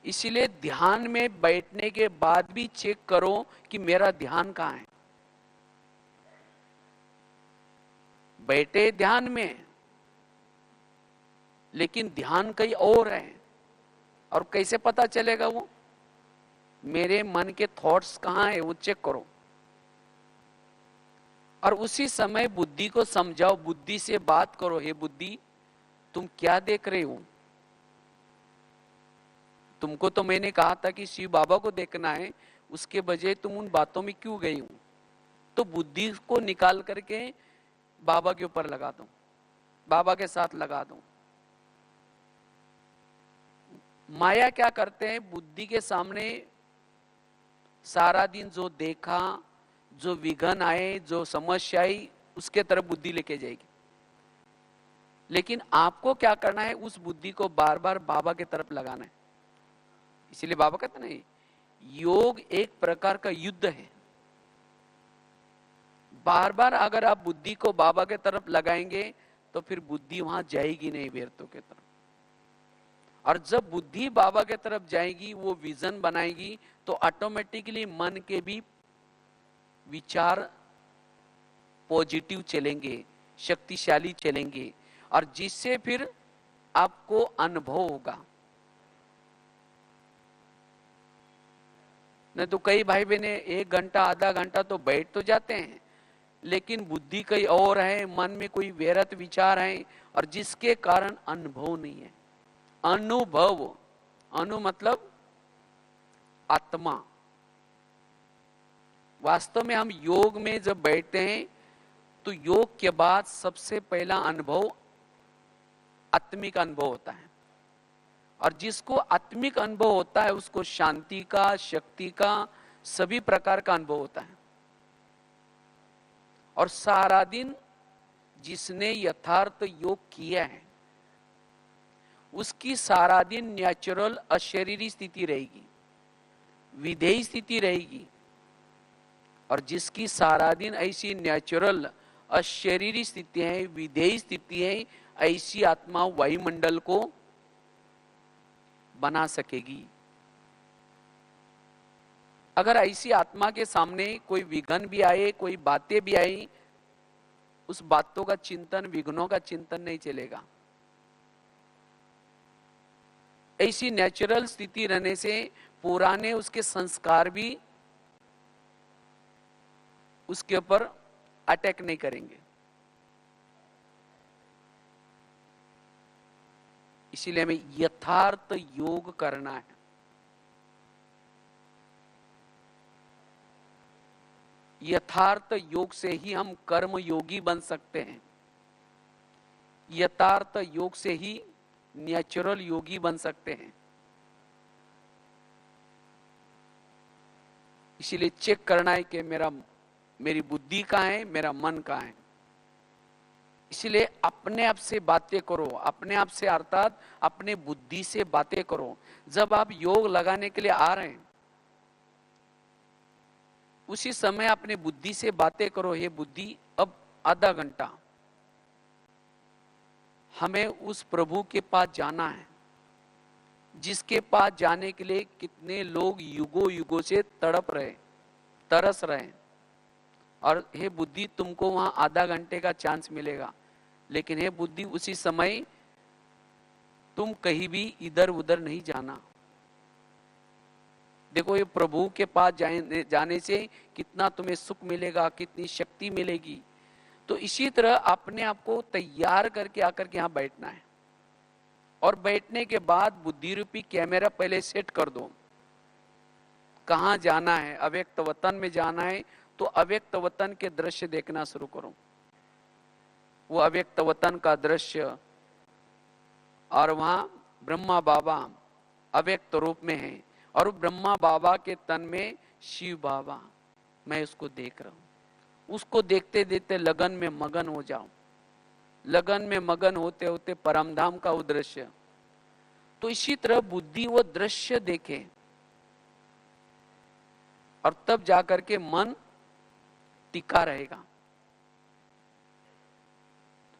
इसलिए ध्यान में बैठने के बाद भी चेक करो कि मेरा ध्यान कहां है। बैठे ध्यान में, लेकिन ध्यान कहीं और है। और कैसे पता चलेगा वो? मेरे मन के थॉट्स कहां है वो चेक करो। और उसी समय बुद्धि को समझाओ, बुद्धि से बात करो, हे बुद्धि तुम क्या देख रहे हो? तुमको तो मैंने कहा था कि शिव बाबा को देखना है, उसके बजाय तुम उन बातों में क्यों गई हो? तो बुद्धि को निकाल करके बाबा के ऊपर लगा दो, बाबा के साथ लगा दो। माया क्या करते हैं? बुद्धि के सामने सारा दिन जो देखा, जो विघन आए, जो समस्या आई, उसके तरफ बुद्धि लेके जाएगी। लेकिन आपको क्या करना है? उस बुद्धि को बार बार बाबा की तरफ लगाना है। इसीलिए बाबा कहते नहीं, योग एक प्रकार का युद्ध है। बार बार अगर आप बुद्धि को बाबा के तरफ लगाएंगे तो फिर बुद्धि वहां जाएगी नहीं व्यर्थों के तरफ। और जब बुद्धि बाबा के तरफ जाएगी, वो विजन बनाएगी, तो ऑटोमेटिकली मन के भी विचार पॉजिटिव चलेंगे, शक्तिशाली चलेंगे, और जिससे फिर आपको अनुभव होगा। नहीं तो कई भाई बहने 1 घंटा आधा घंटा तो बैठ तो जाते हैं, लेकिन बुद्धि कहीं और है, मन में कोई व्यर्थ विचार है, और जिसके कारण अनुभव नहीं है। अनुभव, अनु मतलब आत्मा। वास्तव में हम योग में जब बैठते हैं तो योग के बाद सबसे पहला अनुभव आत्मिक अनुभव होता है। और जिसको आत्मिक अनुभव होता है उसको शांति का, शक्ति का, सभी प्रकार का अनुभव होता है। और सारा दिन जिसने यथार्थ योग किया है उसकी सारा दिन नेचुरल अशरीरी स्थिति रहेगी, विधेयी स्थिति रहेगी। और जिसकी सारा दिन ऐसी नेचुरल अशरीरी स्थिति है, विधेयी स्थिति है, ऐसी आत्मा वायुमंडल को बना सकेगी। अगर ऐसी आत्मा के सामने कोई विघ्न भी आए, कोई बातें भी आई, उस बातों का चिंतन, विघ्नों का चिंतन नहीं चलेगा। ऐसी नेचुरल स्थिति रहने से पुराने उसके संस्कार भी उसके ऊपर अटैक नहीं करेंगे। इसीलिए हमें यथार्थ योग करना है। यथार्थ योग से ही हम कर्म योगी बन सकते हैं। यथार्थ योग से ही नेचुरल योगी बन सकते हैं। इसीलिए चेक करना है कि मेरी बुद्धि कहां है, मेरा मन कहां है। इसलिए अपने आप से बातें करो, अपने आप से अर्थात अपने बुद्धि से बातें करो। जब आप योग लगाने के लिए आ रहे हैं उसी समय अपने बुद्धि से बातें करो, हे बुद्धि अब आधा घंटा हमें उस प्रभु के पास जाना है जिसके पास जाने के लिए कितने लोग युगों युगों से तड़प रहे, तरस रहे। और हे बुद्धि तुमको वहां आधा घंटे का चांस मिलेगा, लेकिन हे बुद्धि उसी समय तुम कहीं भी इधर उधर नहीं जाना। देखो ये प्रभु के पास जाने से कितना तुम्हें सुख मिलेगा, कितनी शक्ति मिलेगी। तो इसी तरह अपने आप को तैयार करके आकर के यहां बैठना है और बैठने के बाद बुद्धि रूपी कैमरा पहले सेट कर दो। कहाँ जाना है, अव्यक्त वतन में जाना है तो अव्यक्त वतन के दृश्य देखना शुरू करो। वो अव्यक्त वतन का दृश्य, और वहां ब्रह्मा बाबा अव्यक्त रूप में है, और ब्रह्मा बाबा के तन में शिव बाबा, मैं उसको देख रहा हूं। उसको देखते देखते लगन में मगन हो जाओ। लगन में मगन होते होते परमधाम का वो दृश्य। तो इसी तरह बुद्धि वो दृश्य देखे, और तब जाकर के मन टिका रहेगा।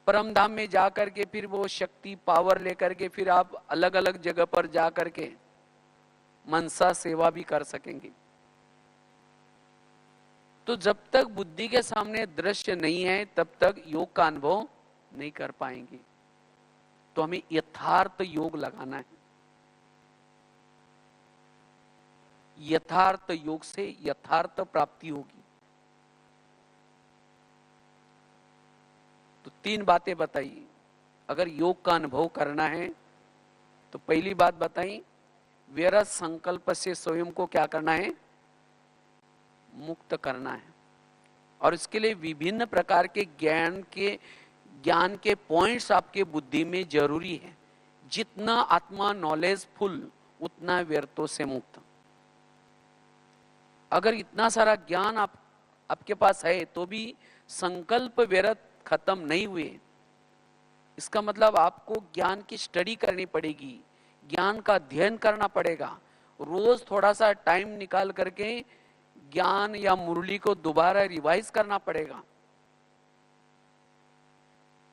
परमधाम में जाकर के फिर वो शक्ति पावर लेकर के फिर आप अलग अलग जगह पर जाकर के मनसा सेवा भी कर सकेंगे। तो जब तक बुद्धि के सामने दृश्य नहीं है तब तक योग का अनुभव नहीं कर पाएंगे। तो हमें यथार्थ योग लगाना है। यथार्थ योग से यथार्थ प्राप्ति होगी। तो 3 बातें बताई। अगर योग का अनुभव करना है तो पहली बात बताई, व्यर्थ संकल्प से स्वयं को क्या करना है, मुक्त करना है। और इसके लिए विभिन्न प्रकार के ज्ञान के पॉइंट्स आपके बुद्धि में जरूरी है। जितना आत्मा नॉलेजफुल उतना व्यर्थों से मुक्त। अगर इतना सारा ज्ञान आपके पास है तो भी संकल्प व्यर्थ खत्म नहीं हुए, इसका मतलब आपको ज्ञान की स्टडी करनी पड़ेगी, ज्ञान का अध्ययन करना पड़ेगा। रोज थोड़ा सा टाइम निकाल करके ज्ञान या मुरली को दोबारा रिवाइज करना पड़ेगा,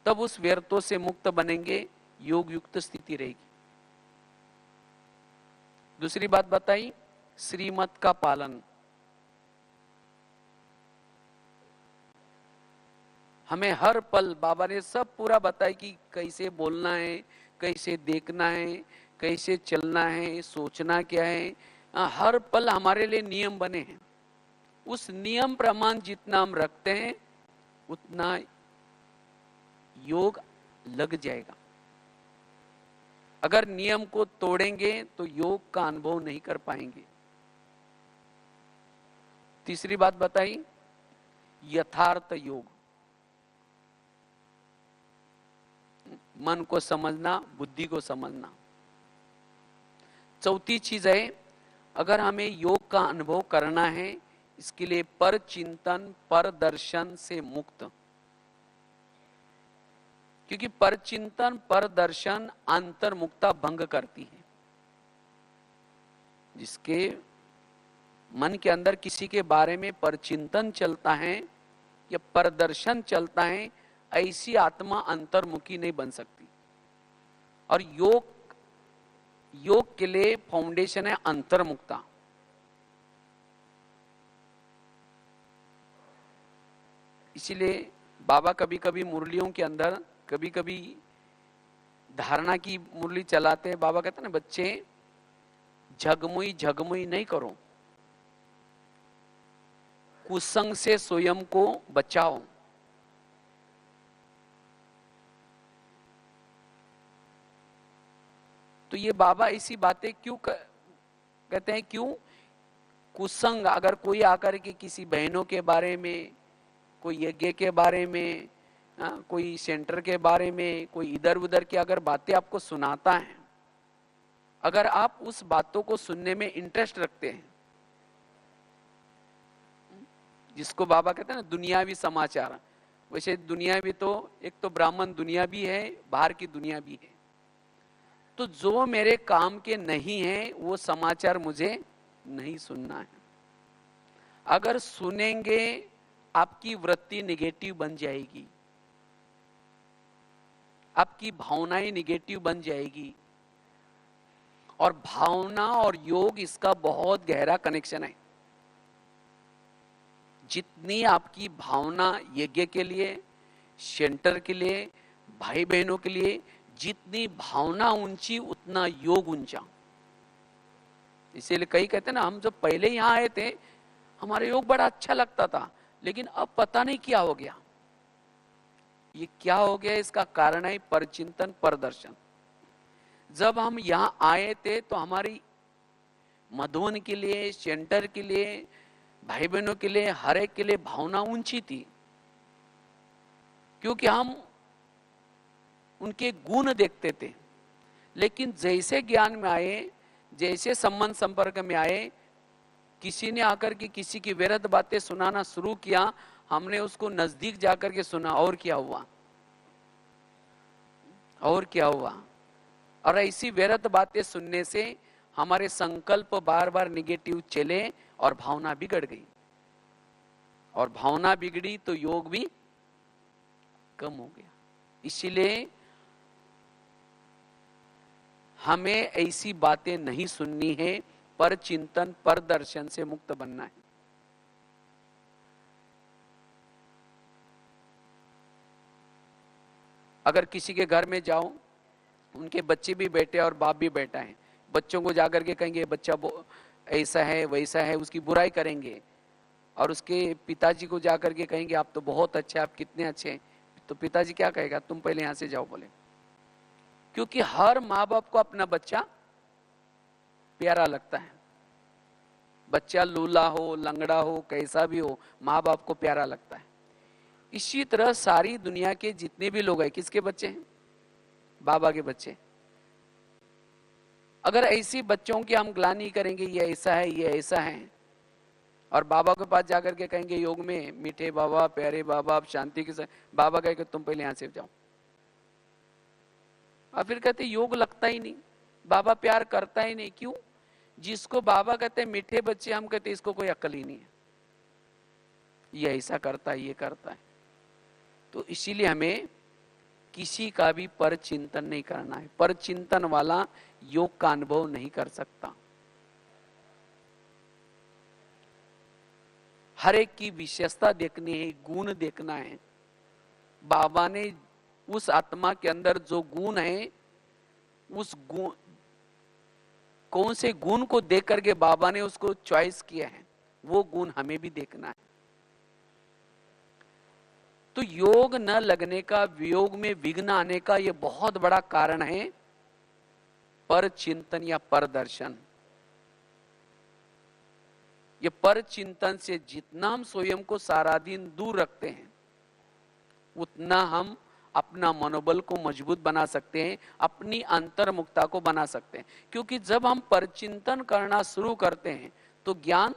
तब उस व्यर्थों से मुक्त बनेंगे, योग युक्त स्थिति रहेगी। दूसरी बात बताई, श्रीमत का पालन। हमें हर पल बाबा ने सब पूरा बताया कि कैसे बोलना है, कैसे देखना है, कैसे चलना है, सोचना क्या है। हर पल हमारे लिए नियम बने हैं। उस नियम प्रमाण जितना हम रखते हैं उतना योग लग जाएगा। अगर नियम को तोड़ेंगे तो योग का अनुभव नहीं कर पाएंगे। तीसरी बात बताई, यथार्थ योग। मन को समझना, बुद्धि को समझना। चौथी चीज है, अगर हमें योग का अनुभव करना है इसके लिए पर चिंतन पर दर्शन से मुक्त। क्योंकि पर चिंतन पर दर्शन अंतर्मुक्ता भंग करती है। जिसके मन के अंदर किसी के बारे में पर चिंतन चलता है या पर दर्शन चलता है, ऐसी आत्मा अंतर्मुखी नहीं बन सकती। और योग के लिए फाउंडेशन है अंतर्मुक्ता। इसीलिए बाबा कभी कभी मुरलियों के अंदर कभी कभी धारणा की मुरली चलाते हैं। बाबा कहते हैं ना, बच्चे झगमुई झगमुई नहीं करो, कुसंग से स्वयं को बचाओ। तो ये बाबा ऐसी बातें क्यों कहते हैं? क्यों? कुसंग, अगर कोई आकर के किसी बहनों के बारे में, कोई यज्ञ के बारे में, कोई सेंटर के बारे में, कोई इधर उधर की अगर बातें आपको सुनाता है, अगर आप उस बातों को सुनने में इंटरेस्ट रखते हैं, जिसको बाबा कहते हैं ना दुनियावी समाचार, वैसे दुनियावी तो एक तो ब्राह्मण दुनिया भी है, बाहर की दुनिया भी है। तो जो मेरे काम के नहीं है वो समाचार मुझे नहीं सुनना है। अगर सुनेंगे आपकी वृत्ति निगेटिव बन जाएगी, आपकी भावनाएं निगेटिव बन जाएगी। और भावना और योग इसका बहुत गहरा कनेक्शन है। जितनी आपकी भावना यज्ञ के लिए, सेंटर के लिए, भाई बहनों के लिए, जितनी भावना ऊंची उतना योग ऊंचा। इसीलिए कई कहते हैं ना, हम जब पहले यहां आए थे हमारा योग बड़ा अच्छा लगता था, लेकिन अब पता नहीं क्या हो गया। ये क्या हो गया, इसका कारण है परचिंतन परदर्शन। जब हम यहाँ आए थे तो हमारी मधुबन के लिए, सेंटर के लिए, भाई बहनों के लिए, हर एक के लिए भावना ऊंची थी, क्योंकि हम उनके गुण देखते थे। लेकिन जैसे ज्ञान में आए, जैसे संबंध संपर्क में आए, किसी ने आकर के किसी की व्यर्थ बातें सुनाना शुरू किया, हमने उसको नजदीक जाकर के सुना, और क्या हुआ, और क्या हुआ। और ऐसी व्यर्थ बातें सुनने से हमारे संकल्प बार बार निगेटिव चले और भावना बिगड़ गई, और भावना बिगड़ी तो योग भी कम हो गया। इसीलिए हमें ऐसी बातें नहीं सुननी है, पर चिंतन पर दर्शन से मुक्त बनना है। अगर किसी के घर में जाओ, उनके बच्चे भी बैठे और बाप भी बैठा है, बच्चों को जाकर के कहेंगे बच्चा ऐसा है वैसा है, उसकी बुराई करेंगे, और उसके पिताजी को जाकर के कहेंगे आप तो बहुत अच्छे, आप कितने अच्छे हैं, तो पिताजी क्या कहेगा, तुम पहले यहां से जाओ, बोले। क्योंकि हर माँ बाप को अपना बच्चा प्यारा लगता है। बच्चा लूला हो, लंगड़ा हो, कैसा भी हो, माँ बाप को प्यारा लगता है। इसी तरह सारी दुनिया के जितने भी लोग हैं, किसके बच्चे हैं, बाबा के बच्चे। अगर ऐसी बच्चों की हम ग्लानि करेंगे, ये ऐसा है, ये ऐसा है, और बाबा के पास जाकर के कहेंगे योग में, मीठे बाबा, प्यारे बाबा, आप शांति के साथ, बाबा कहेंगे तुम पहले यहां से जाओ, और फिर कहते योग लगता ही नहीं, बाबा प्यार करता ही नहीं। क्यों? जिसको बाबा कहते हैं मीठे बच्चे, हम कहते इसको कोई अक्ल ही नहीं है, ये ऐसा करता है, ये करता है। तो इसीलिए हमें किसी का भी पर चिंतन नहीं करना है। पर चिंतन वाला योग का अनुभव नहीं कर सकता। हर एक की विशेषता देखनी है, गुण देखना है। बाबा ने उस आत्मा के अंदर जो गुण है, उस गुण, कौन से गुण को देख करके बाबा ने उसको चॉइस किया है, वो गुण हमें भी देखना है। तो योग न लगने का, वियोग में विघ्न आने का ये बहुत बड़ा कारण है पर चिंतन या पर दर्शन। ये पर चिंतन से जितना हम स्वयं को सारा दिन दूर रखते हैं, उतना हम अपना मनोबल को मजबूत बना सकते हैं, अपनी अंतर्मुखता को बना सकते हैं। क्योंकि जब हम परचिंतन करना शुरू करते हैं तो ज्ञान,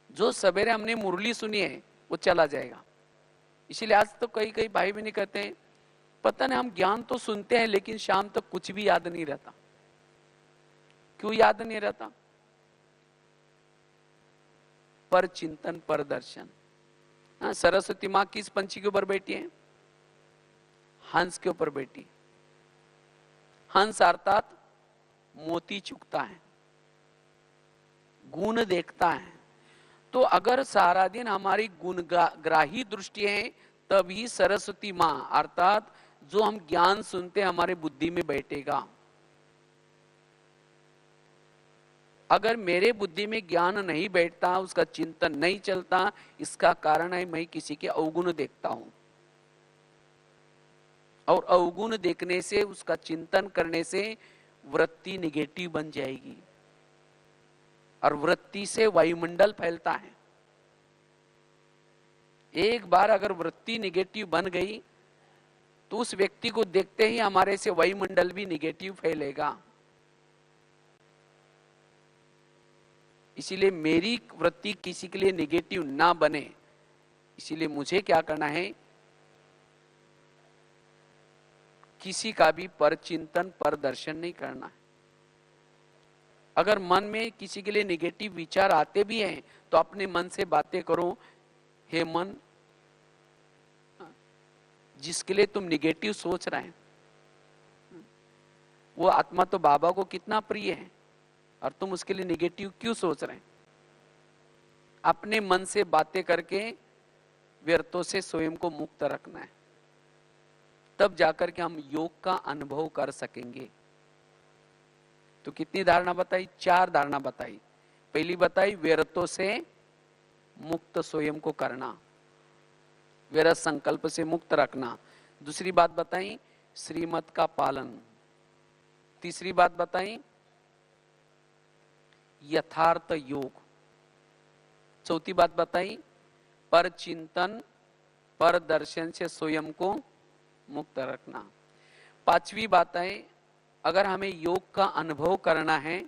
जो सवेरे हमने मुरली सुनी है, वो चला जाएगा। इसीलिए आज तो कई कई भाई बहन कहते हैं, पता नहीं हम ज्ञान तो सुनते हैं लेकिन शाम तक कुछ भी याद नहीं रहता। क्यों याद नहीं रहता? पर चिंतन पर दर्शन। हाँ, सरस्वती माँ किस पंछी के ऊपर बैठी है? हंस के ऊपर बैठी। हंस अर्थात मोती चुगता है, गुण देखता है। तो अगर सारा दिन हमारी गुणग्राही दृष्टि है, तभी सरस्वती माँ अर्थात जो हम ज्ञान सुनते हैं हमारे बुद्धि में बैठेगा। अगर मेरे बुद्धि में ज्ञान नहीं बैठता, उसका चिंतन नहीं चलता, इसका कारण है मैं किसी के अवगुण देखता हूं, और अवगुण देखने से, उसका चिंतन करने से वृत्ति निगेटिव बन जाएगी, और वृत्ति से वायुमंडल फैलता है। एक बार अगर वृत्ति निगेटिव बन गई तो उस व्यक्ति को देखते ही हमारे से वायुमंडल भी निगेटिव फैलेगा। इसीलिए मेरी वृत्ति किसी के लिए निगेटिव ना बने, इसीलिए मुझे क्या करना है, किसी का भी पर चिंतन पर दर्शन नहीं करना है। अगर मन में किसी के लिए निगेटिव विचार आते भी हैं तो अपने मन से बातें करो, हे मन, जिसके लिए तुम निगेटिव सोच रहे हैं वो आत्मा तो बाबा को कितना प्रिय है, और तुम उसके लिए निगेटिव क्यों सोच रहे हैं? अपने मन से बातें करके व्यर्थों से स्वयं को मुक्त रखना है, तब जाकर के हम योग का अनुभव कर सकेंगे। तो कितनी धारणा बताई? 4 धारणा बताई। पहली बताई व्यर्थों से मुक्त स्वयं को करना, व्यर्थ संकल्प से मुक्त रखना। दूसरी बात बताई श्रीमत का पालन, तीसरी बात बताई यथार्थ योग। चौथी बात बताई पर चिंतन पर दर्शन से स्वयं को मुक्त रखना। पांचवी बात है अगर हमें योग का अनुभव करना है,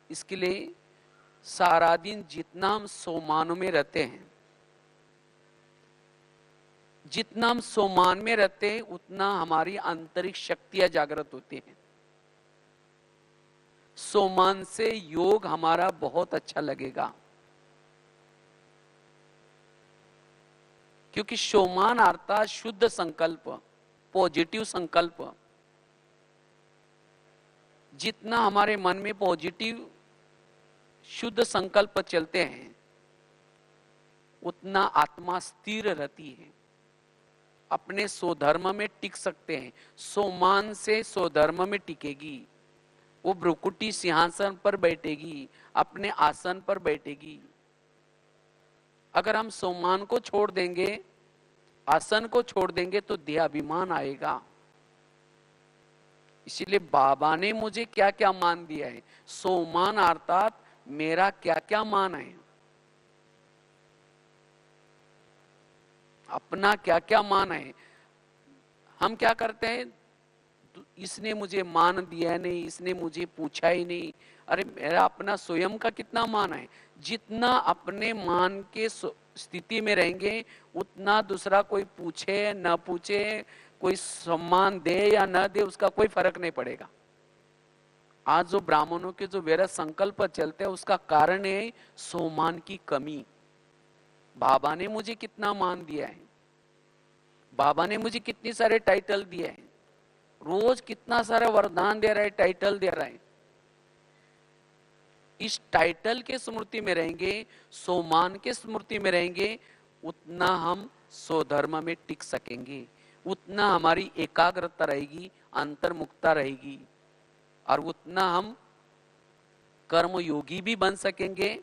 इसके लिए सारा दिन जितना हम सोमान में रहते हैं, जितना हम सोमान में रहते हैं उतना हमारी आंतरिक शक्तियां जागृत होती हैं। सोमान से योग हमारा बहुत अच्छा लगेगा, क्योंकि सोमान अर्थात शुद्ध संकल्प, पॉजिटिव संकल्प। जितना हमारे मन में पॉजिटिव शुद्ध संकल्प चलते हैं उतना आत्मा स्थिर रहती है, अपने स्वधर्म में टिक सकते हैं। सोमान से स्वधर्म में टिकेगी, वो भ्रुकुटी सिंहासन पर बैठेगी, अपने आसन पर बैठेगी। अगर हम सोमान को छोड़ देंगे, आसन को छोड़ देंगे तो देहाभिमान आएगा। इसीलिए बाबा ने मुझे क्या क्या मान दिया है, सोमान अर्थात मेरा क्या क्या मान है, अपना क्या क्या मान है। हम क्या करते हैं, इसने मुझे मान दिया नहीं, इसने मुझे पूछा ही नहीं। अरे मेरा अपना स्वयं का कितना मान है। जितना अपने मान के स्थिति में रहेंगे उतना दूसरा कोई पूछे न पूछे, कोई सम्मान दे या न दे, उसका कोई फर्क नहीं पड़ेगा। आज जो ब्राह्मणों के जो व्यर्थ संकल्प चलते हैं उसका कारण है सोमान की कमी। बाबा ने मुझे कितना मान दिया है, बाबा ने मुझे कितनी सारे टाइटल दिए हैं, रोज कितना सारा वरदान दे रहा है, टाइटल दे रहा है। इस टाइटल के स्मृति में रहेंगे, सोमान के स्मृति में रहेंगे, उतना हम स्वधर्म में टिक सकेंगे, उतना हमारी एकाग्रता रहेगी, अंतर्मुखता रहेगी, और उतना हम कर्म योगी भी बन सकेंगे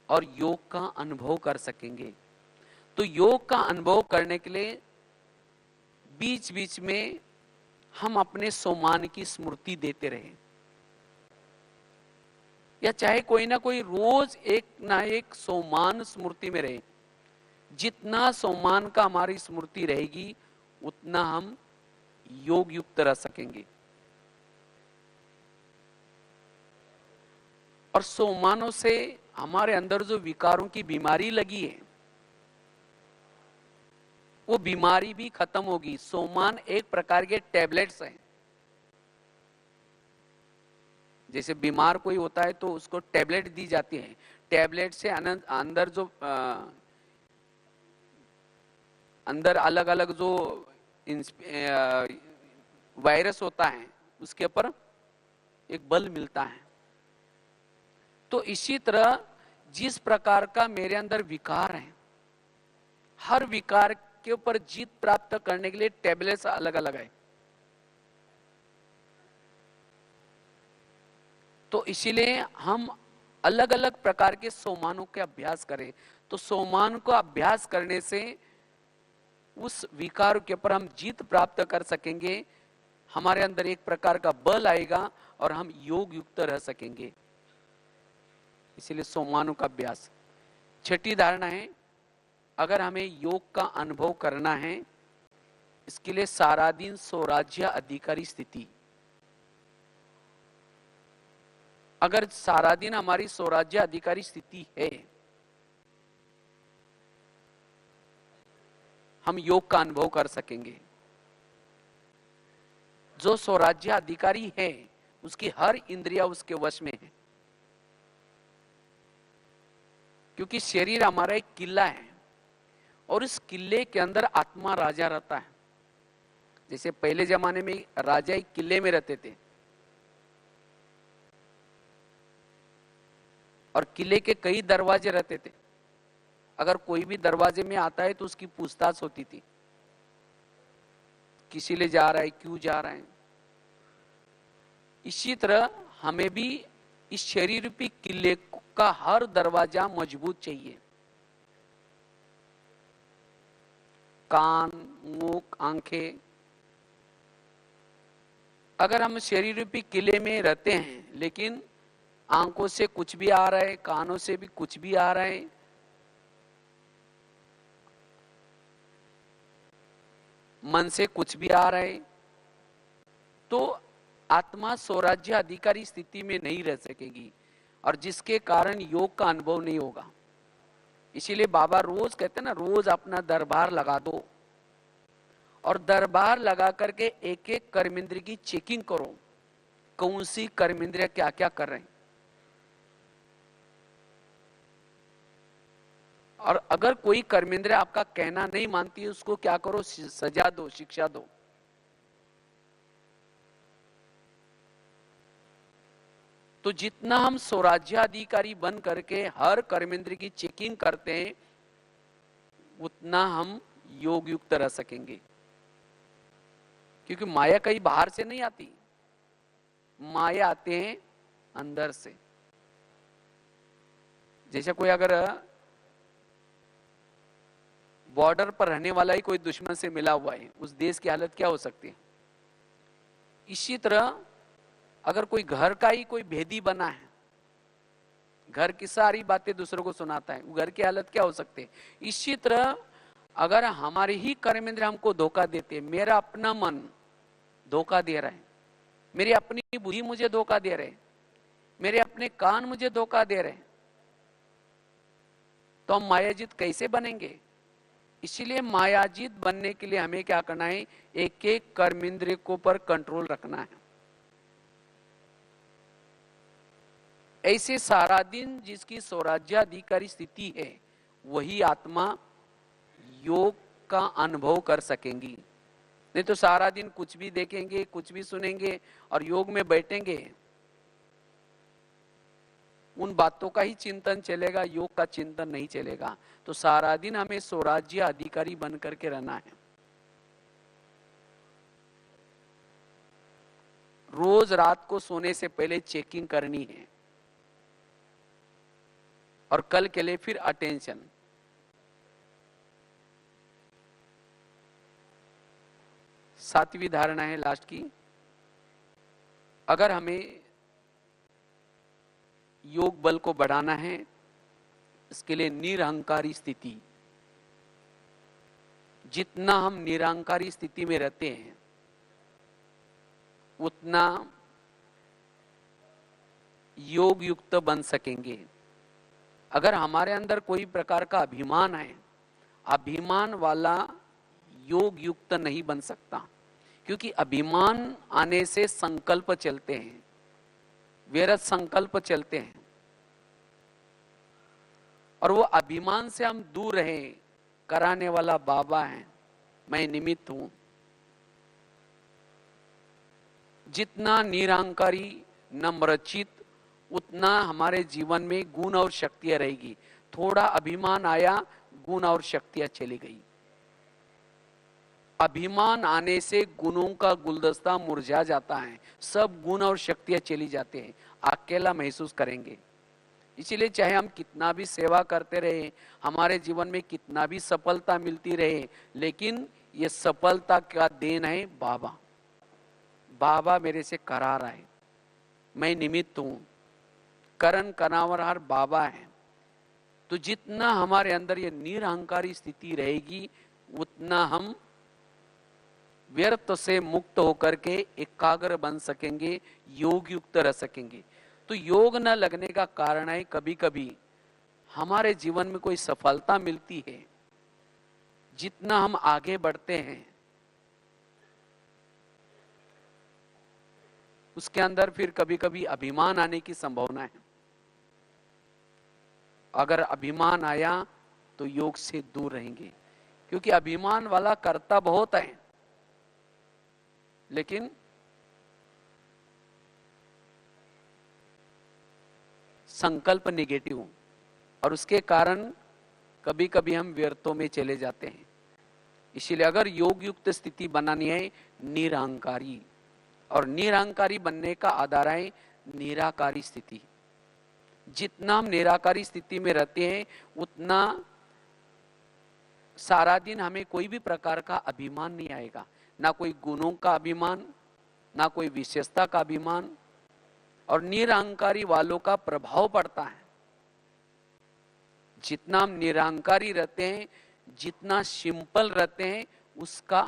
और योग का अनुभव कर सकेंगे। तो योग का अनुभव करने के लिए बीच बीच में हम अपने सोमान की स्मृति देते रहे, या चाहे कोई ना कोई रोज एक ना एक सोमान स्मृति में रहे। जितना सोमान का हमारी स्मृति रहेगी उतना हम योग युक्त रह सकेंगे। और सोमानों से हमारे अंदर जो विकारों की बीमारी लगी है वो बीमारी भी खत्म होगी। सोमान एक प्रकार के टैबलेट्स हैं। जैसे बीमार कोई होता है तो उसको टैबलेट दी जाती है, टैबलेट से अंदर जो अंदर अलग अलग जो वायरस होता है उसके ऊपर एक बल मिलता है। तो इसी तरह जिस प्रकार का मेरे अंदर विकार है, हर विकार के ऊपर जीत प्राप्त करने के लिए टैबलेट्स अलग अलग है। तो इसीलिए हम अलग अलग प्रकार के सोमानों के अभ्यास करें। तो सोमान को अभ्यास करने से उस विकार के ऊपर हम जीत प्राप्त कर सकेंगे, हमारे अंदर एक प्रकार का बल आएगा और हम योग युक्त रह सकेंगे। इसीलिए सोमानों का अभ्यास। छठी धारणा है, अगर हमें योग का अनुभव करना है इसके लिए सारा दिन स्वराज्य अधिकारी स्थिति। अगर सारा दिन हमारी स्वराज्य अधिकारी स्थिति है, हम योग का अनुभव कर सकेंगे। जो स्वराज्य अधिकारी है उसकी हर इंद्रिया उसके वश में है, क्योंकि शरीर हमारा एक किला है और इस किले के अंदर आत्मा राजा रहता है। जैसे पहले जमाने में राजा एक किले में रहते थे और किले के कई दरवाजे रहते थे। अगर कोई भी दरवाजे में आता है तो उसकी पूछताछ होती थी, किसी ले जा रहा है, क्यों जा रहा है। इसी तरह हमें भी इस शरीर रूपी किले का हर दरवाजा मजबूत चाहिए। कान, मुख, आंखें, अगर हम शरीर रूपी किले में रहते हैं, लेकिन आंखों से कुछ भी आ रहा है, कानों से भी कुछ भी आ रहा है, मन से कुछ भी आ रहा है, तो आत्मा स्वराज्य अधिकारी स्थिति में नहीं रह सकेगी और जिसके कारण योग का अनुभव नहीं होगा। इसीलिए बाबा रोज कहते हैं ना, रोज अपना दरबार लगा दो और दरबार लगा करके एक एक कर्मेंद्र की चेकिंग करो, कौन सी कर्मेंद्रिय क्या क्या कर रहे हैं। और अगर कोई कर्मेंद्र आपका कहना नहीं मानती, उसको क्या करो, सजा दो, शिक्षा दो। तो जितना हम स्वराज्याधिकारी बन करके हर कर्मेंद्र की चेकिंग करते हैं, उतना हम योग युक्त रह सकेंगे। क्योंकि माया कहीं बाहर से नहीं आती, माया आते हैं अंदर से। जैसे कोई अगर बॉर्डर पर रहने वाला ही कोई दुश्मन से मिला हुआ है, उस देश की हालत क्या हो सकती है। इसी तरह अगर कोई घर का ही कोई भेदी बना है, घर की सारी बातें दूसरों को सुनाता है, घर की हालत क्या हो सकती है। इसी तरह अगर हमारे ही कर्मेंद्र हमको धोखा देते, मेरा अपना मन धोखा दे रहा है, मेरी अपनी बुद्धि मुझे धोखा दे रहे, मेरे अपने कान मुझे धोखा दे रहे, तो हम मायाजित कैसे बनेंगे। इसीलिए मायाजित बनने के लिए हमें क्या करना है, एक एक कर्मेंद्र को पर कंट्रोल रखना है। ऐसे सारा दिन जिसकी स्वराज्याधिकारी स्थिति है, वही आत्मा योग का अनुभव कर सकेंगी। नहीं तो सारा दिन कुछ भी देखेंगे, कुछ भी सुनेंगे और योग में बैठेंगे, उन बातों का ही चिंतन चलेगा, योग का चिंतन नहीं चलेगा। तो सारा दिन हमें स्वराज्य अधिकारी बन करके रहना है। रोज रात को सोने से पहले चेकिंग करनी है और कल के लिए फिर अटेंशन। सातवीं धारणा है लास्ट की, अगर हमें योग बल को बढ़ाना है, इसके लिए निरहंकारी स्थिति, जितना हम निरहंकारी स्थिति में रहते हैं उतना योग युक्त बन सकेंगे। अगर हमारे अंदर कोई प्रकार का अभिमान है, अभिमान वाला योग युक्त नहीं बन सकता। क्योंकि अभिमान आने से संकल्प चलते हैं, व्यर्थ संकल्प चलते हैं, और वो अभिमान से हम दूर रहे, कराने वाला बाबा है, मैं निमित्त हूं। जितना निरहंकारी नम्रचित, उतना हमारे जीवन में गुण और शक्तियां रहेगी। थोड़ा अभिमान आया, गुण और शक्तियां चली गई। अभिमान आने से गुणों का गुलदस्ता मुरझा जाता है, सब गुण और शक्तियां चली जाते हैं, अकेला महसूस करेंगे। इसीलिए चाहे हम कितना भी सेवा करते रहे, हमारे जीवन में कितना भी सफलता मिलती रहे, लेकिन ये सफलता का देन है बाबा। बाबा मेरे से करा रहा है, मैं निमित्त हूं, करण करावरहार बाबा है। तो जितना हमारे अंदर ये निरहंकारी स्थिति रहेगी, उतना हम व्यर्थ से मुक्त होकर के एकाग्र बन सकेंगे, योग युक्त रह सकेंगे। तो योग न लगने का कारण है, कभी कभी हमारे जीवन में कोई सफलता मिलती है, जितना हम आगे बढ़ते हैं उसके अंदर फिर कभी कभी अभिमान आने की संभावना है। अगर अभिमान आया तो योग से दूर रहेंगे, क्योंकि अभिमान वाला करता बहुत है, लेकिन संकल्प निगेटिव, और उसके कारण कभी कभी हम व्यर्थों में चले जाते हैं। इसीलिए अगर योग युक्त स्थिति बनानी है, निरहंकारी, और निरहंकारी बनने का आधार है निराकारी स्थिति। जितना हम निराकारी स्थिति में रहते हैं, उतना सारा दिन हमें कोई भी प्रकार का अभिमान नहीं आएगा, ना कोई गुणों का अभिमान, ना कोई विशेषता का अभिमान, और निरहंकारी वालों का प्रभाव पड़ता है। जितना हम निरहंकारी रहते हैं, जितना सिंपल रहते हैं, उसका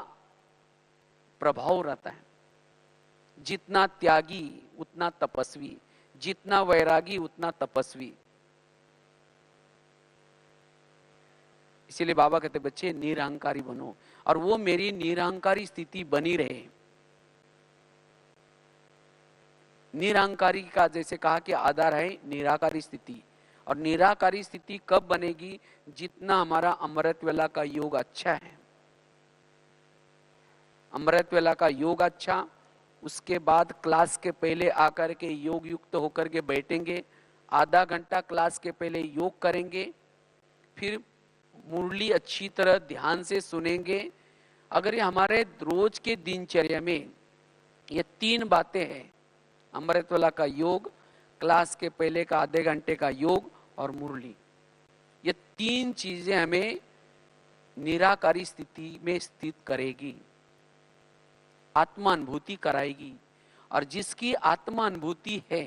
प्रभाव रहता है। जितना त्यागी उतना तपस्वी, जितना वैरागी उतना तपस्वी। इसीलिए बाबा कहते बच्चे निरहंकारी बनो, और वो मेरी निरहंकारी स्थिति बनी रहे। निरहंकारी का जैसे कहा कि आधार है निराकारी स्थिति, और निराकारी स्थिति कब बनेगी? जितना हमारा अमृत वेला का योग अच्छा है। अमृत वेला का योग अच्छा, उसके बाद क्लास के पहले आकर के योग युक्त होकर के बैठेंगे, आधा घंटा क्लास के पहले योग करेंगे, फिर मुरली अच्छी तरह ध्यान से सुनेंगे। अगर ये हमारे रोज के दिनचर्या में ये 3 बातें हैं, अमृत वेला का योग, क्लास के पहले का आधे घंटे का योग और मुरली, ये 3 चीजें हमें निराकारी स्थिति में स्थित करेगी, आत्मानुभूति कराएगी। और जिसकी आत्मानुभूति है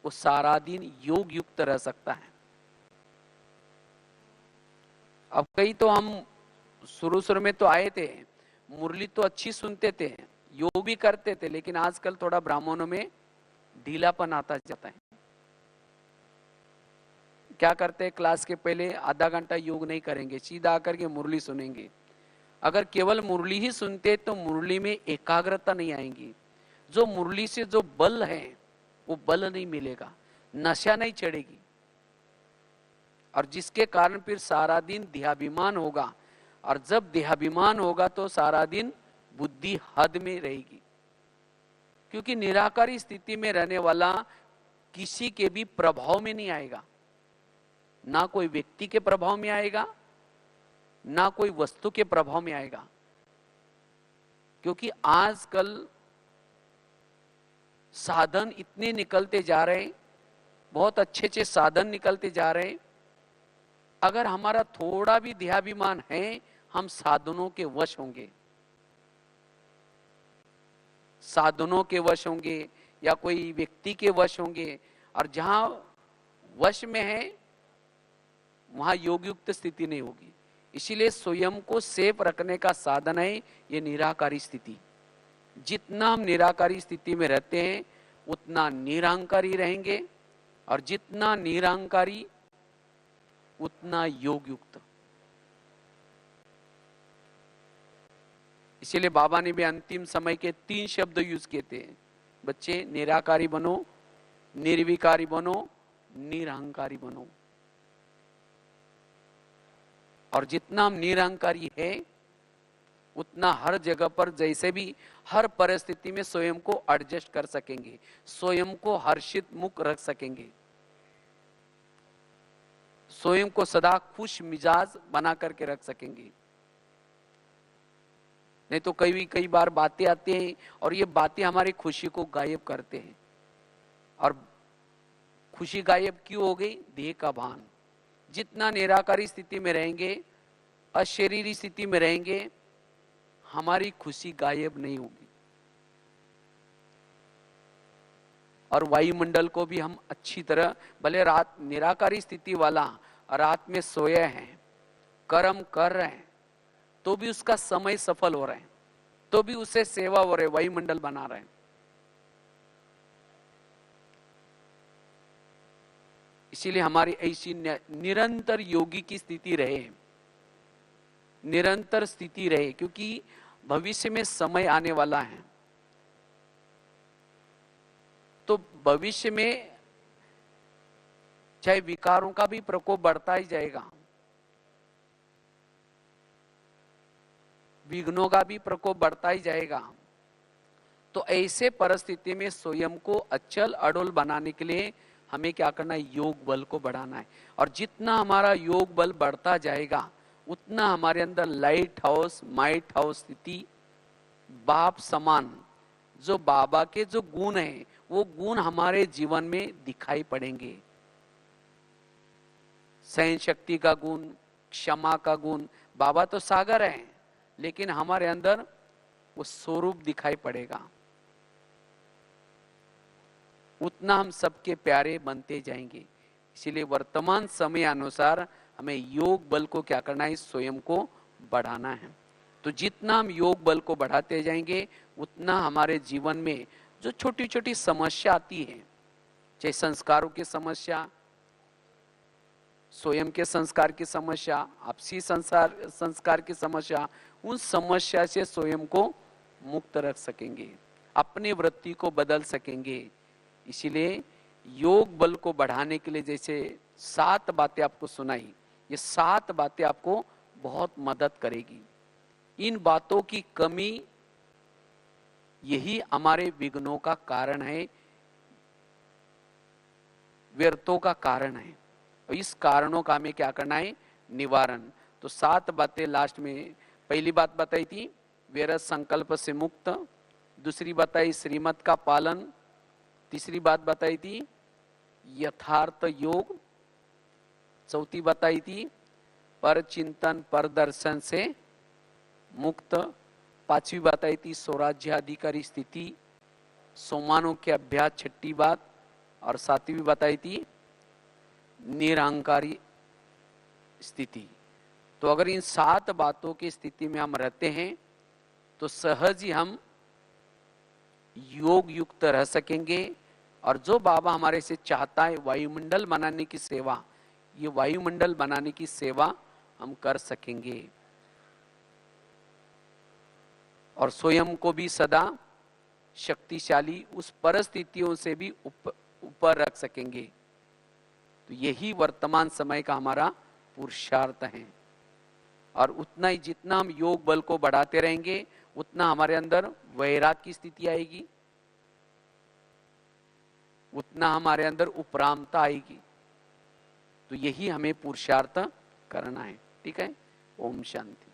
वो सारा दिन योग युक्त रह सकता है। अब कई तो हम शुरू में तो आए थे, मुरली तो अच्छी सुनते थे, योग भी करते थे, लेकिन आजकल थोड़ा ब्राह्मणों में ढीलापन आता जाता है। क्या करते हैं, क्लास के पहले आधा घंटा योग नहीं करेंगे, सीधा आकर के मुरली सुनेंगे। अगर केवल मुरली ही सुनते तो मुरली में एकाग्रता नहीं आएगी। जो मुरली से जो बल है वो बल नहीं मिलेगा, नशा नहीं चढ़ेगी, और जिसके कारण फिर सारा दिन देहाभिमान होगा, और जब देहाभिमान होगा तो सारा दिन बुद्धि हद में रहेगी। क्योंकि निराकारी स्थिति में रहने वाला किसी के भी प्रभाव में नहीं आएगा, ना कोई व्यक्ति के प्रभाव में आएगा, ना कोई वस्तु के प्रभाव में आएगा। क्योंकि आजकल साधन इतने निकलते जा रहे हैं, बहुत अच्छे अच्छे साधन निकलते जा रहे हैं। अगर हमारा थोड़ा भी देहाभिमान है, हम साधनों के वश होंगे, साधनों के वश होंगे या कोई व्यक्ति के वश होंगे, और जहां वश में है वहां योग युक्त स्थिति नहीं होगी। इसीलिए स्वयं को सेफ रखने का साधन है ये निराकारी स्थिति। जितना हम निराकारी स्थिति में रहते हैं उतना निरहंकारी रहेंगे, और जितना निरहंकारी उतना योग युक्त। इसीलिए बाबा ने भी अंतिम समय के 3 शब्द यूज किए थे, बच्चे निराकारी बनो, निर्विकारी बनो, निरहंकारी बनो। और जितना हम निरहंकारी है उतना हर जगह पर जैसे भी हर परिस्थिति में स्वयं को एडजस्ट कर सकेंगे, स्वयं को हर्षित मुख रख सकेंगे, स्वयं को सदा खुश मिजाज बना करके रख सकेंगे। नहीं तो कई बार बातें आती हैं और ये बातें हमारी खुशी को गायब करते हैं। और खुशी गायब क्यों हो गई? देह का भान। जितना निराकारी स्थिति में रहेंगे, अशरीरी स्थिति में रहेंगे, हमारी खुशी गायब नहीं होगी। और वायुमंडल को भी हम अच्छी तरह, भले रात निराकारी स्थिति वाला रात में सोए हैं, कर्म कर रहे हैं, तो भी उसका समय सफल हो रहे हैं, तो भी उसे सेवा हो रहे, वायुमंडल बना रहे हैं। इसीलिए हमारी ऐसी निरंतर योगी की स्थिति रहे, निरंतर स्थिति रहे, क्योंकि भविष्य में समय आने वाला है। तो भविष्य में चाहे विकारों का भी प्रकोप बढ़ता ही जाएगा, विघ्नों का भी प्रकोप बढ़ता ही जाएगा। तो ऐसे परिस्थिति में स्वयं को अचल अडोल बनाने के लिए हमें क्या करना है? योग बल को बढ़ाना है। और जितना हमारा योग बल बढ़ता जाएगा उतना हमारे अंदर लाइट हाउस, माइट हाउस स्थिति, बाप समान, जो बाबा के जो गुण हैं वो गुण हमारे जीवन में दिखाई पड़ेंगे। सहन शक्ति का गुण, क्षमा का गुण। बाबा तो सागर हैं, लेकिन हमारे अंदर वो स्वरूप दिखाई पड़ेगा। उतना हम सबके प्यारे बनते जाएंगे। इसीलिए वर्तमान समय अनुसार हमें योग बल को क्या करना है, स्वयं को बढ़ाना है। तो जितना हम योग बल को बढ़ाते जाएंगे उतना हमारे जीवन में जो छोटी छोटी समस्या आती है, चाहे संस्कारों की समस्या, स्वयं के संस्कार की समस्या, आपसी संस्कार की समस्या, उन समस्या से स्वयं को मुक्त रख सकेंगे, अपनी वृत्ति को बदल सकेंगे। इसीलिए योग बल को बढ़ाने के लिए जैसे 7 बातें आपको सुनाई, ये 7 बातें आपको बहुत मदद करेगी। इन बातों की कमी यही हमारे विघ्नों का कारण है, व्यर्थों का कारण है। और इस कारणों का हमें क्या करना है, निवारण। तो 7 बातें लास्ट में, पहली बात बताई थी व्यर्थ संकल्प से मुक्त, दूसरी बताई श्रीमत का पालन, तीसरी बात बताई थी यथार्थ योग, चौथी बताई थी पर चिंतन पर दर्शन से मुक्त, पांचवी बताई थी स्वराज्याधिकारी स्थिति, सोमानों के अभ्यास छठी बात, और सातवीं बताई थी निरहंकारी स्थिति। तो अगर इन 7 बातों की स्थिति में हम रहते हैं तो सहज ही हम योग युक्त रह सकेंगे। और जो बाबा हमारे से चाहता है वायुमंडल बनाने की सेवा, ये वायुमंडल बनाने की सेवा हम कर सकेंगे और स्वयं को भी सदा शक्तिशाली उस परिस्थितियों से भी ऊपर रख सकेंगे। तो यही वर्तमान समय का हमारा पुरुषार्थ है। और उतना ही जितना हम योग बल को बढ़ाते रहेंगे उतना हमारे अंदर वैराग की स्थिति आएगी, उतना हमारे अंदर उपरामता आएगी। तो यही हमें पुरुषार्थ करना है। ठीक है, ओम शांति।